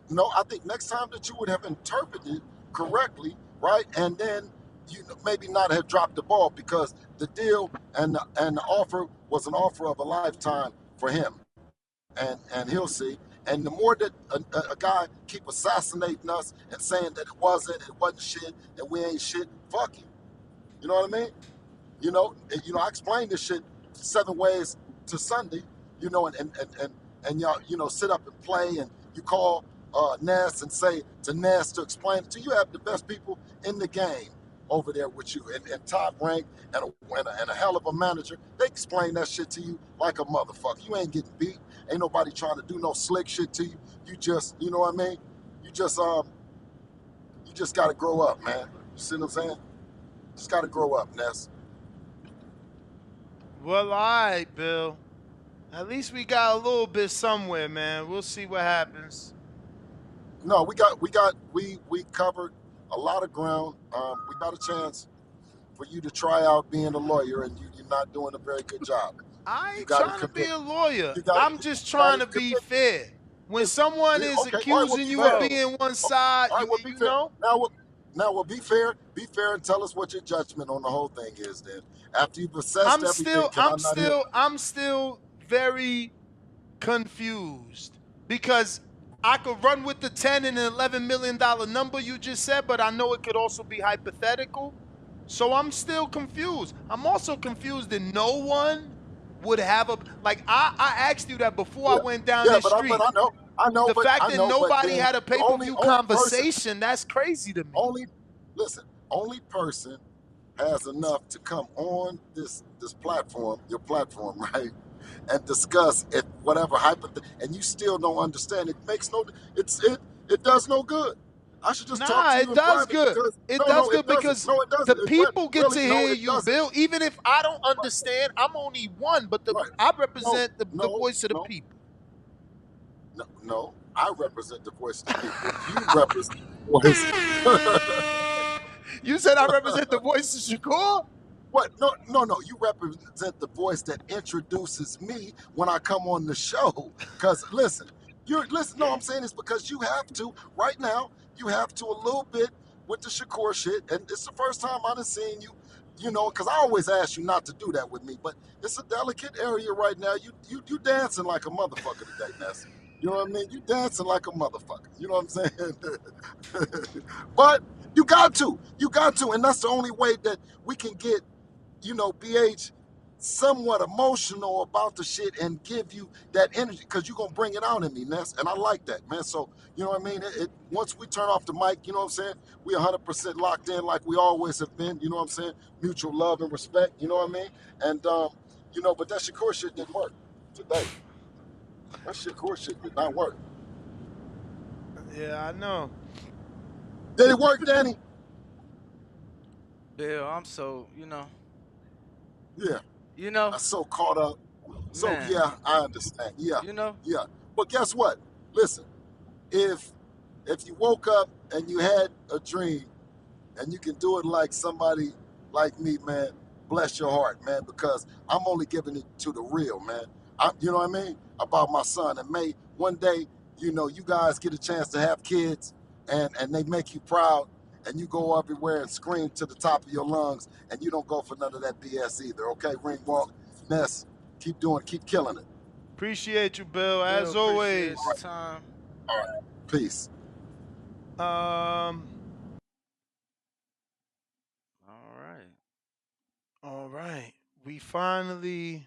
S3: No, I think next time that you would have interpreted correctly, right? And then you maybe not have dropped the ball, because the deal and the offer was an offer of a lifetime for him. And he'll see. And the more that a guy keep assassinating us and saying that it wasn't shit, and we ain't shit, fuck him. You know what I mean? You know, I explained this shit 7 ways to Sunday, and y'all, sit up and play, and you call Ness and say to Ness to explain it to you. You have the best people in the game over there with you, and top rank, and a hell of a manager. They explain that shit to you like a motherfucker. You ain't getting beat. Ain't nobody trying to do no slick shit to you. You just, you know what I mean? You just gotta grow up, man. You see what I'm saying? Just gotta grow up, Ness.
S2: Well, all right, Bill. At least we got a little bit somewhere, man. We'll see what happens.
S3: No, we covered a lot of ground. We got a chance for you to try out being a lawyer, and you're not doing a very good job.
S2: I ain't trying to be a lawyer. I'm just trying to be fair. When someone is accusing you of being one side, you know?
S3: Now, well, be fair. Be fair and tell us what your judgment on the whole thing is. Then, after you've assessed everything,
S2: I'm still very confused, because I could run with the 10 and an $11 million number you just said, but I know it could also be hypothetical. So I'm still confused. I'm also confused that no one would have I asked you that before I went down the street.
S3: But I know.
S2: The fact that nobody had a pay-per-view conversation, that's crazy to me.
S3: Only person has enough to come on this platform, your platform, right? and discuss it, whatever and you still don't understand. It makes no. It does no good. I should just talk
S2: Nah,
S3: to you
S2: it
S3: in
S2: does
S3: private
S2: good.
S3: because
S2: It
S3: no,
S2: does
S3: it
S2: good
S3: doesn't.
S2: because
S3: No, it
S2: the
S3: doesn't.
S2: people get to
S3: Really, no,
S2: hear
S3: it
S2: you,
S3: doesn't.
S2: Bill. Even if I don't
S3: Right.
S2: understand, I'm only one, but
S3: Right.
S2: I
S3: No,
S2: represent the
S3: no,
S2: voice of the
S3: no,
S2: people.
S3: no, no. I represent the voice of the people. You represent the voice.
S2: You said I represent the voice of Shakur?
S3: What? No, no, no. You represent the voice that introduces me when I come on the show. Cause listen, you're listen. No, I'm saying this because you have to right now. You have to a little bit with the Shakur shit, and it's the first time I've seen you. You know, because I always ask you not to do that with me, but it's a delicate area right now. You dancing like a motherfucker today, Ness. You know what I mean? You dancing like a motherfucker. You know what I'm saying? But you got to, and that's the only way that we can get BH somewhat emotional about the shit and give you that energy because you're gonna bring it out in me, Ness, and I like that, man. So you know what I mean. Once we turn off the mic, you know what I'm saying. We 100% locked in like we always have been. You know what I'm saying. Mutual love and respect. You know what I mean. And but that Shakur shit didn't work today. That Shakur shit did not work.
S2: Yeah, I know.
S3: Did it work, Danny?
S1: Bill, I'm so
S3: Yeah.
S1: you know,
S3: I'm so caught up. So
S1: man,
S3: yeah, I understand. Yeah,
S1: you know.
S3: yeah. But guess what? Listen, if you woke up and you had a dream and you can do it like somebody like me, man, bless your heart, man, because I'm only giving it to the real, man. You know what I mean? About my son. And may one day, you guys get a chance to have kids and they make you proud and you go everywhere and scream to the top of your lungs and you don't go for none of that BS either. Okay, Ringwalk, Ness, keep killing it.
S2: Appreciate you, Bill,
S1: Bill,
S2: as
S1: appreciate
S2: always.
S1: the time.
S3: All right. Peace.
S2: Um,
S1: All right.
S2: all right. We finally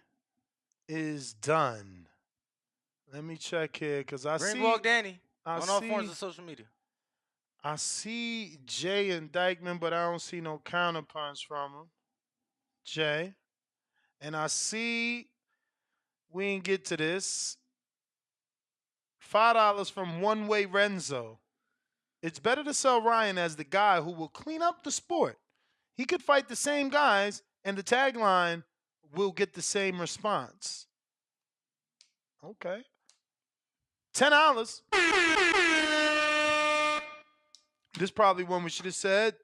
S2: is done. Let me check here because
S1: Ringwalk Danny
S2: I
S1: on all forms
S2: see
S1: of social media.
S2: I see Jay and Dykeman, but I don't see no counterpunch from him. Jay. And I see we didn't get to this. $5 from One Way Renzo. It's better to sell Ryan as the guy who will clean up the sport. He could fight the same guys, and the tagline will get the same response. Okay. $10. This is probably one we should have said.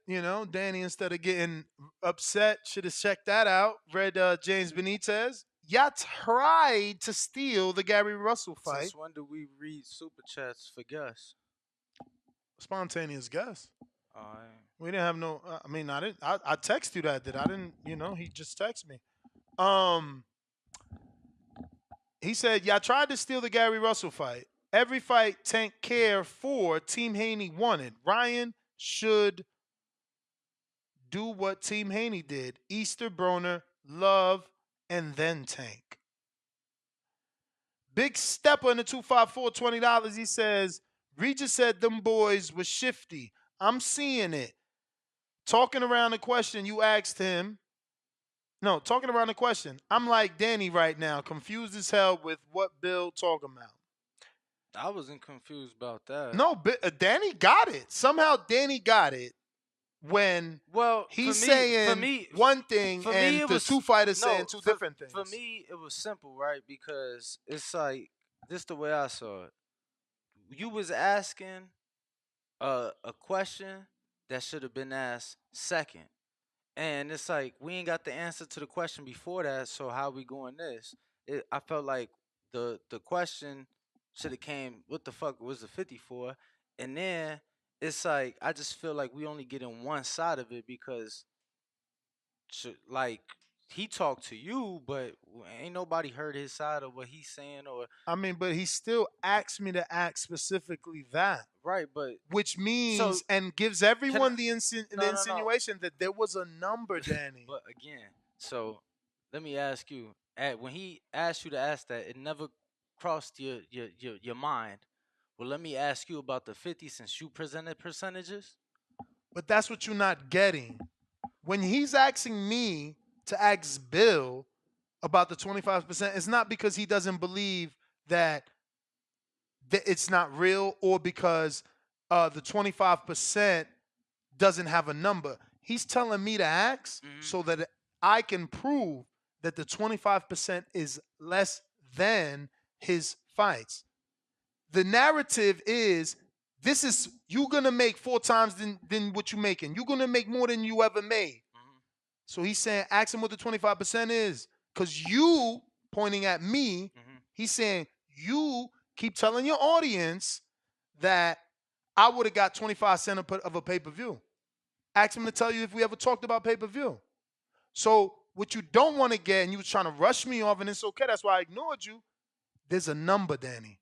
S2: Danny, instead of getting upset, should have checked that out. Read James Benitez. Y'all tried to steal the Gary Russell fight.
S1: Since when do we read super chats for guests?
S2: Spontaneous guess.
S1: All right.
S2: We didn't have no. I mean, I didn't. I text you that. Did I didn't? He just texted me. He said, "Y'all tried to steal the Gary Russell fight. Every fight Tank care for Team Haney wanted. Ryan should do what Team Haney did. Easter, Broner, Love, and then Tank." Big Stepper in the 254, $20. He says, Regis said them boys was shifty. I'm seeing it. Talking around the question you asked him. No, talking around the question. I'm like Danny right now, confused as hell with what Bill talking about.
S1: I wasn't confused about that.
S2: No, Danny got it. Somehow Danny got it when he's saying one thing and the two fighters saying two different things.
S1: For me, it was simple, right? Because it's like this the way I saw it. You was asking a question that should have been asked second. And it's like we ain't got the answer to the question before that, so how we going this? I felt like the question should have came, what the fuck was the 54? And then it's like I just feel like we only getting one side of it because like he talked to you, but ain't nobody heard his side of what he's saying or
S2: I mean, but he still asked me to ask specifically that.
S1: right, but
S2: which means and gives everyone the insinuation
S1: no.
S2: that there was a number, Danny.
S1: But again, so let me ask you: when he asked you to ask that, it never crossed your mind. Well, let me ask you about the 50 since you presented percentages.
S2: But that's what you're not getting. When he's asking me to ask Bill, about the 25%, it's not because he doesn't believe that it's not real or because the 25% doesn't have a number. He's telling me to ask so that I can prove that the 25% is less than his fights. The narrative is this is you're gonna make 4 times than what you're making. You're gonna make more than you ever made. So he's saying, ask him what the 25% is. Because you pointing at me, he's saying you keep telling your audience that I would have got 25 cents of a pay-per-view. Ask him to tell you if we ever talked about pay-per-view. So what you don't want to get, and you was trying to rush me off, and it's okay, that's why I ignored you. There's a number, Danny.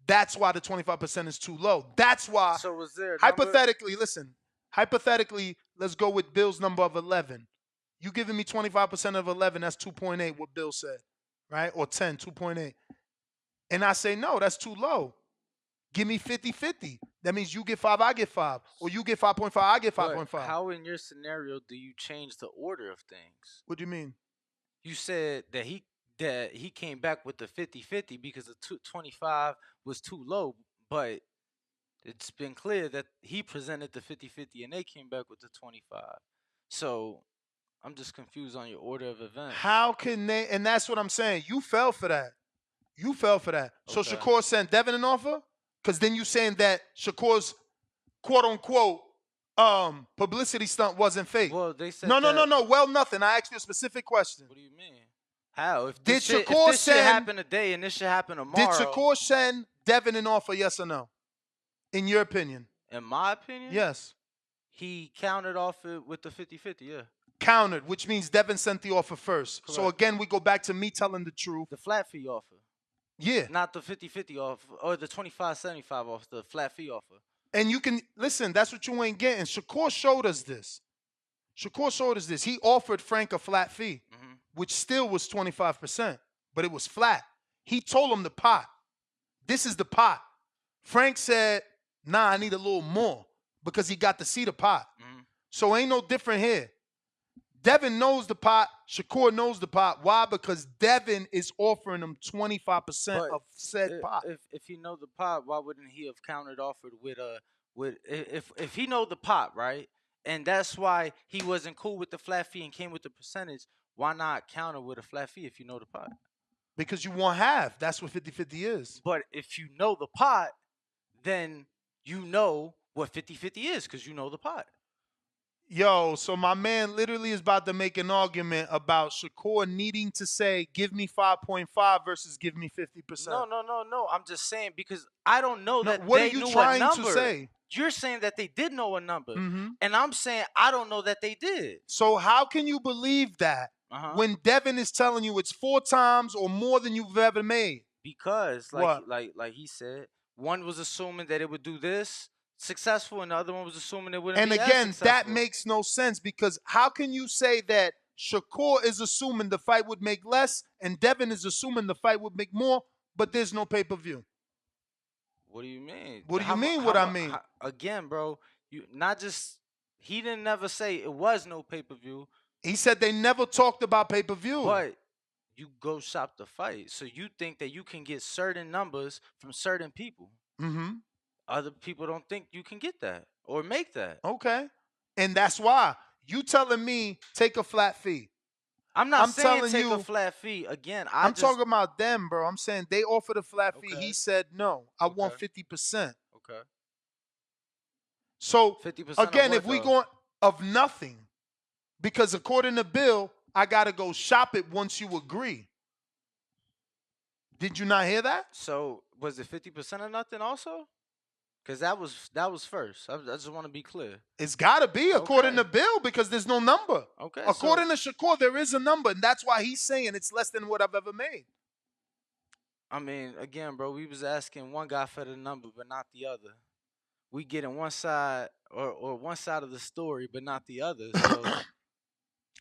S2: That's why the 25% is too low. That's why.
S1: So was there
S2: hypothetically, listen, hypothetically, let's go with Bill's number of 11. You giving me 25% of 11, that's 2.8, what Bill said, right? Or 10, 2.8. And I say, no, that's too low. Give me 50-50. That means you get 5, I get 5. Or you get 5.5, I get 5.5.
S1: How in your scenario do you change the order of things?
S2: What do you mean?
S1: You said that he came back with the 50-50 because the 25 was too low, but it's been clear that he presented the 50-50 and they came back with the 25. So I'm just confused on your order of events.
S2: How can they? And that's what I'm saying. You fell for that. You fell for that.
S1: Okay.
S2: So Shakur sent Devin an offer? Because then you saying that Shakur's quote-unquote publicity stunt wasn't fake.
S1: Well, they said
S2: No. Well, nothing. I asked you a specific question.
S1: What do you mean? How? If
S2: Did
S1: this shit
S2: Shakur
S1: happen today and this shit happen tomorrow?
S2: Did Shakur send Devin an offer, yes or no? In your opinion?
S1: In my opinion?
S2: Yes.
S1: He countered off it with the 50-50, yeah.
S2: Countered, which means Devin sent the offer first.
S1: Correct.
S2: So again, we go back to me telling the truth.
S1: The flat fee offer.
S2: Yeah.
S1: Not the 50-50 offer or the 25-75 offer, the flat fee offer.
S2: And you can, listen, that's what you ain't getting. Shakur showed us this. He offered Frank a flat fee, which still was 25%, but it was flat. He told him the pot. This is the pot. Frank said, nah, I need a little more because he got to see the pot. So ain't no different here. Devin knows the pot. Shakur knows the pot. Why? Because Devin is offering him 25% of said pot.
S1: If he know the pot, why wouldn't he have countered offered with if he know the pot, right? And that's why he wasn't cool with the flat fee and came with the percentage. Why not counter with a flat fee if you know the pot?
S2: Because you want half. That's what 50-50 is.
S1: But if you know the pot, then you know what 50-50 is because you know the pot.
S2: Yo, so my man literally is about to make an argument about Shakur needing to say, give me 5.5 versus give me 50%.
S1: No. I'm just saying because I don't know that
S2: what
S1: they
S2: are you
S1: knew
S2: trying
S1: a number.
S2: to say?
S1: You're saying that they did know a number. And I'm saying I don't know that they did.
S2: So how can you believe that when Devin is telling you it's 4 times or more than you've ever made?
S1: Because, like he said, one was assuming that it would do this successful and the other one was assuming it wouldn't
S2: and
S1: be as
S2: again,
S1: successful.
S2: that makes no sense because how can you say that Shakur is assuming the fight would make less and Devin is assuming the fight would make more, but there's no pay-per-view?
S1: What do you mean?
S2: What do you mean what I mean?
S1: Again, bro, he didn't never say it was no pay-per-view.
S2: He said they never talked about pay-per-view.
S1: But you go shop the fight. So you think that you can get certain numbers from certain people. Other people don't think you can get that or make that.
S2: Okay. And that's why you telling me take a flat fee.
S1: I'm not saying take a flat fee. Again, I'm
S2: talking about them, bro. I'm saying they offered a flat fee.
S1: Okay.
S2: He said, no, I want 50%.
S1: Okay.
S2: So,
S1: 50%
S2: again,
S1: of
S2: if we
S1: what,
S2: go of nothing, because according to Bill, I got to go shop it once you agree. Did you not hear that?
S1: So, was it 50% or nothing also? Because that was first. I just want to be clear.
S2: It's got to be according to Bill because there's no number.
S1: Okay.
S2: According to Shakur, there is a number, and that's why he's saying it's less than what I've ever made.
S1: I mean, again, bro, we was asking one guy for the number, but not the other. We getting one side or one side of the story, but not the other. So.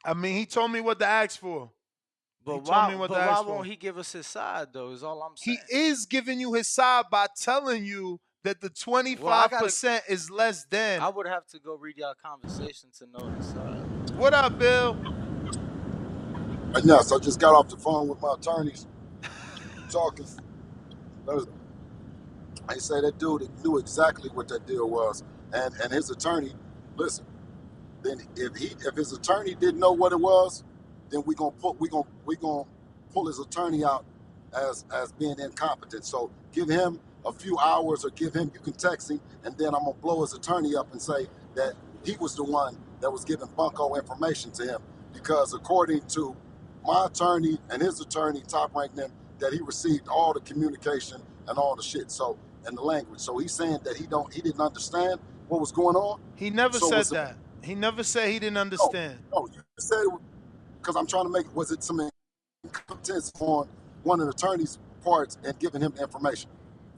S2: I mean, he told me what to ask for.
S1: But why won't he give us his side, though, is all I'm saying.
S2: He is giving you his side by telling you that the 25% is less than.
S1: I would have to go read y'all conversation to know the side.
S2: What up, Bill?
S3: And yes, I just got off the phone with my attorneys talking. They say that dude knew exactly what that deal was, and his attorney, listen. Then if his attorney didn't know what it was, then we gonna pull his attorney out as being incompetent. So give him a few hours, or you can text him, and then I'm gonna blow his attorney up and say that he was the one that was giving bunko information to him, because according to my attorney and his attorney, Top Rank them, that he received all the communication and all the shit. So, and the language. So he's saying that he didn't understand what was going on.
S2: He never said that. He never said he didn't understand.
S3: No, you said, because I'm trying to make, was it some incompetence on one of the attorney's parts and giving him information?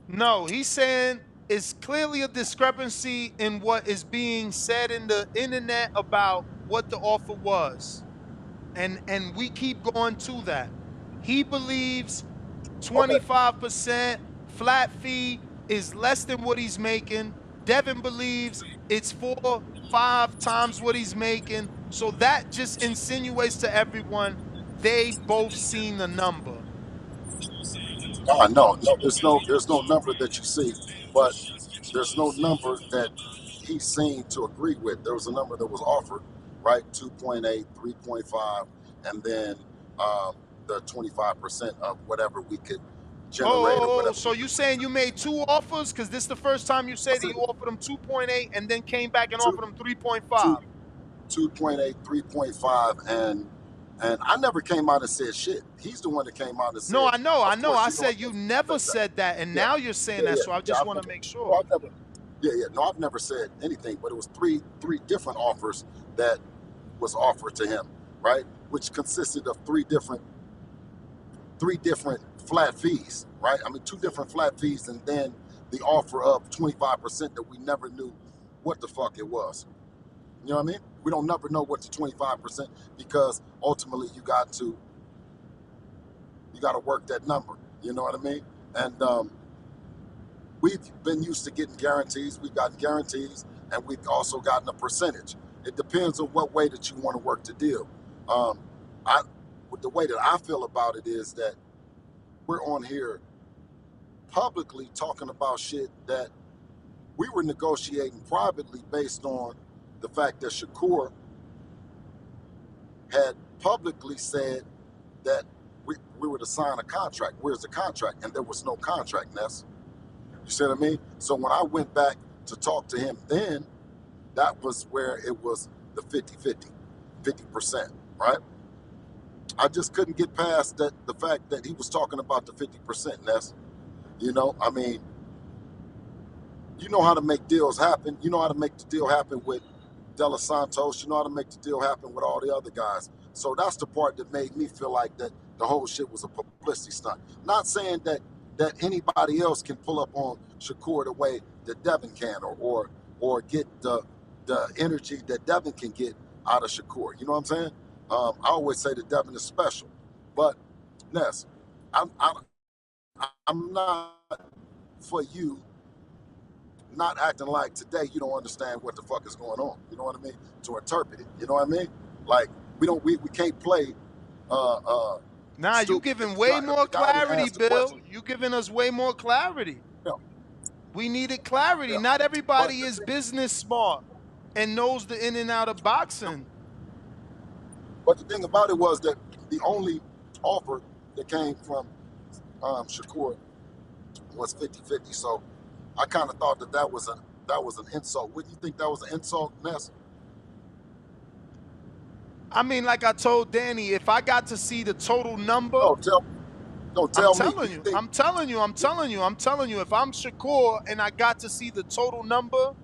S2: No, he's saying it's clearly a discrepancy in what is being said in the internet about what the offer was. And we keep going to that. He believes 25% flat fee is less than what he's making. Devin believes it's 4 or 5 times what he's making. So that just insinuates to everyone they both seen the number.
S3: No, there's no number that you see, but there's no number that he seemed to agree with. There was a number that was offered, right? 2.8, 3.5, and then the 25% of whatever we could generate or whatever.
S2: So you saying you made 2 offers? Because this is the first time you said you offered him 2.8 and then came back and offered him 3.5.
S3: 2.8, 3.5, and I never came out and said shit. He's the one that came out and said.
S2: No, I know. I said you never said that, and now you're saying that. So I just want to make sure.
S3: No, I've never said anything, but it was three different offers that was offered to him, right? Which consisted of three different flat fees, right? I mean, 2 different flat fees, and then the offer of 25% that we never knew what the fuck it was. You know what I mean? We don't never know what the 25%, because ultimately you got to work that number. You know what I mean? And we've been used to getting guarantees. We've gotten guarantees, and we've also gotten a percentage. It depends on what way that you want to work the deal. The way that I feel about it is that we're on here publicly talking about shit that we were negotiating privately based on the fact that Shakur had publicly said that we were to sign a contract. Where's the contract? And there was no contract, Ness. You see what I mean? So when I went back to talk to him then, that was where it was the 50%, right? I just couldn't get past the fact that he was talking about the 50%, Ness. You know, I mean, you know how to make deals happen. You know how to make the deal happen with De Los Santos. You know how to make the deal happen with all the other guys. So that's the part that made me feel like that the whole shit was a publicity stunt. Not saying that anybody else can pull up on Shakur the way that Devin can, or get the energy that Devin can get out of Shakur. You know what I'm saying? I always say that Devin is special, but Ness, I'm not for you not acting like today you don't understand what the fuck is going on. You know what I mean? To interpret it. You know what I mean? Like we can't play.
S2: Nah, you giving way more clarity, Bill. You giving us way more clarity.
S3: Yeah.
S2: We needed clarity. Yeah. Not everybody is business smart and knows the in and out of boxing.
S3: But the thing about it was that the only offer that came from Shakur was 50-50. So I kind of thought that was an insult. Wouldn't you think that was an insult, Ness?
S2: I mean, like I told Danny, if I got to see the total number,
S3: I'm telling you.
S2: I'm telling you. If I'm Shakur and I got to see the total number,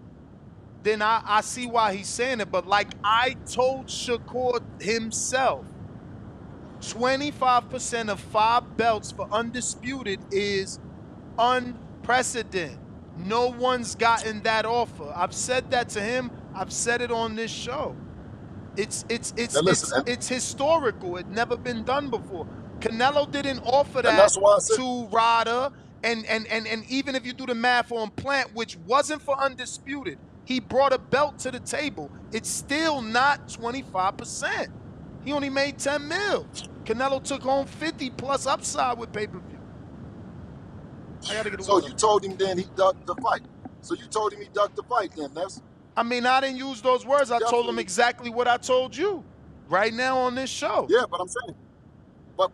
S2: then I see why he's saying it. But like I told Shakur himself, 25% of 5 belts for undisputed is unprecedented. No one's gotten that offer. I've said that to him. I've said it on this show. It's historical. It's never been done before. Canelo didn't offer that to Rada, and even if you do the math on Plant, which wasn't for undisputed, he brought a belt to the table. It's still not 25%. He only made 10 mil. Canelo took home 50 plus upside with pay-per-view. I gotta get a
S3: So
S2: water.
S3: you told him then he ducked the fight. So you told him he ducked the fight then, that's...
S2: I mean, I didn't use those words. I told him exactly what I told you right now on this show.
S3: Yeah, but I'm saying, but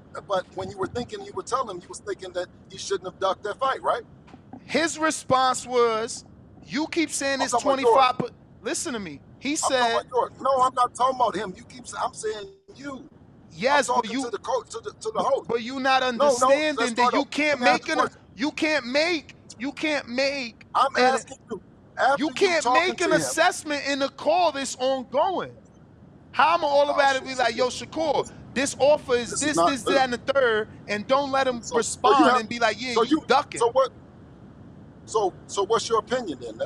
S3: when you were thinking, you were telling him, you was thinking that he shouldn't have ducked that fight, right?
S2: His response was, you keep saying it's 25, but listen to me. He said,
S3: no, I'm not talking about him. I'm saying you.
S2: Yes,
S3: I'm
S2: but you
S3: to the coach, to the host.
S2: But you not understanding that you can't make
S3: I'm asking you.
S2: You can't make an assessment in a call that's ongoing. How am I automatically like, yo, Shakur, this offer is this, that, and the third, and don't let him respond and be like, yeah, you ducking.
S3: So what? So what's your opinion then?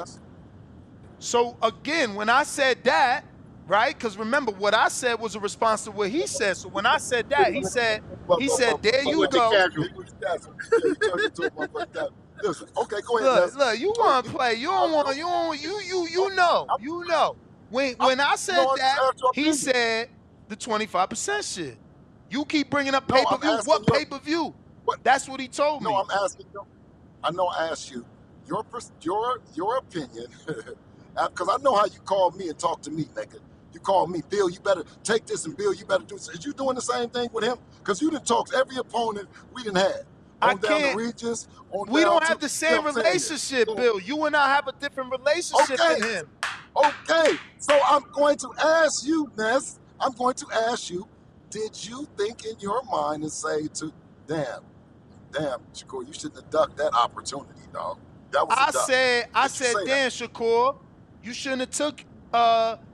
S2: So again, when I said that, right? Because remember, what I said was a response to what he said. So when I said that, he said, there you go.
S3: Listen, okay, go ahead.
S2: Look, you want to play. You don't want. You know. When I said that, he said the 25% shit. You keep bringing up pay-per-view. What pay-per-view? That's what he told me.
S3: No, I'm asking you. I know I asked you your opinion, because I know how you call me and talk to me, nigga. You call me, Bill, you better take this, and Bill, you better do this. Is you doing the same thing with him? Because you done talked to every opponent we done had.
S2: I can't.
S3: Regis,
S2: we don't have the same relationship, Bill. You and I have a different relationship than him.
S3: Okay, so I'm going to ask you, Ness. I'm going to ask you, did you think in your mind and say to, damn, Shakur, you shouldn't have ducked that opportunity, dog. That was a duck.
S2: I said, damn, Shakur, you shouldn't have took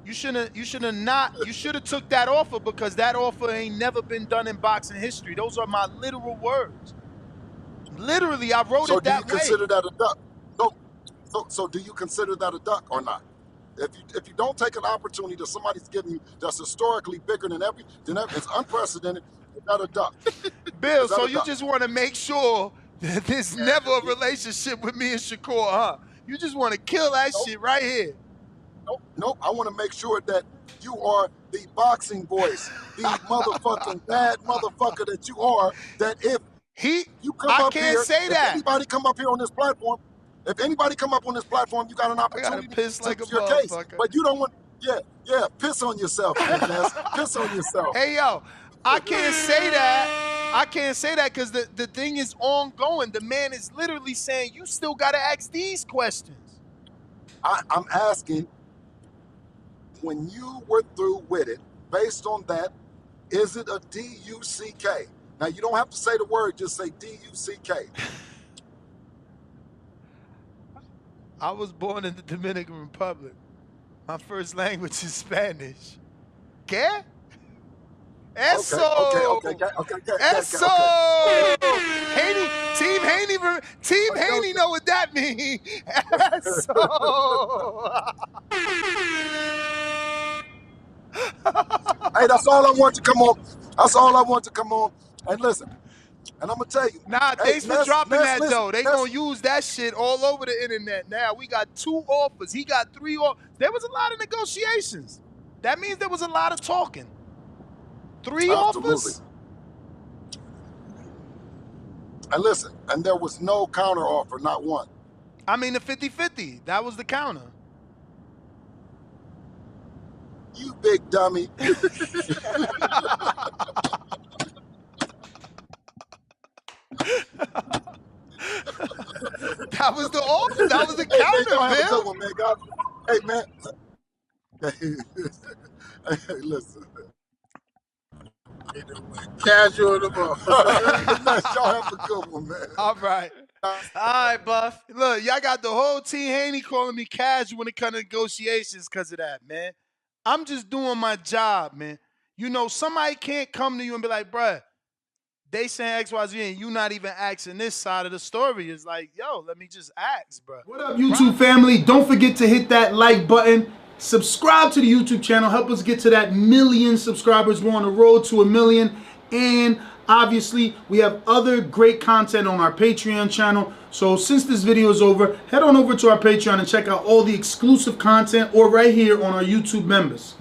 S2: you should have took that offer, because that offer ain't never been done in boxing history. Those are my literal words. Literally, I wrote it that way.
S3: So do you consider that a duck? No. So do you consider that a duck or not? If you don't take an opportunity that somebody's giving you that's historically bigger than it's unprecedented, it's not a duck.
S2: Bill, so you just want to make sure that there's never a relationship with me and Shakur, huh? You just want to kill that shit right here.
S3: Nope. I want to make sure that you are the boxing voice, the motherfucking bad motherfucker that you are, that if you come up here, if anybody come up here on this platform, you got an opportunity to piss like your case. But you don't want, piss on yourself, man. Piss on yourself.
S2: Hey, yo, I can't say that. I can't say that because the thing is ongoing. The man is literally saying, you still got to ask these questions.
S3: I'm asking, when you were through with it, based on that, is it a D-U-C-K? Now, you don't have to say the word, just say D-U-C-K.
S2: I was born in the Dominican Republic. My first language is Spanish. ¿Qué? Eso!
S3: Okay.
S2: Eso! Team Haney know what that means. Eso!
S3: Hey, that's all I want to come on. That's all I want to come on. And listen, and I'm going to tell you.
S2: Nah, thanks for dropping that, though. They going to use that shit all over the internet now. We got 2 offers. He got 3 offers. There was a lot of negotiations. That means there was a lot of talking. 3 offers?
S3: And listen, and there was no counter offer, not one.
S2: I mean, the 50-50. That was the counter.
S3: You big dummy.
S2: That was the offer. That was the counter,
S3: Bill. Hey, man. Hey, listen.
S4: Casual the ball.
S3: Y'all have a good one, man.
S2: All right.
S1: All right, Buff.
S2: Look, y'all got the whole team Haney calling me casual when it comes to negotiations because of that, man. I'm just doing my job, man. You know, somebody can't come to you and be like, bruh, they saying XYZ and you not even asking this side of the story. It's like, yo, let me just ask, bruh.
S5: What up, YouTube family? Don't forget to hit that like button. Subscribe to the YouTube channel. Help us get to that 1 million subscribers. We're on the road to 1 million. And obviously, we have other great content on our Patreon channel. So since this video is over, head on over to our Patreon and check out all the exclusive content or right here on our YouTube members.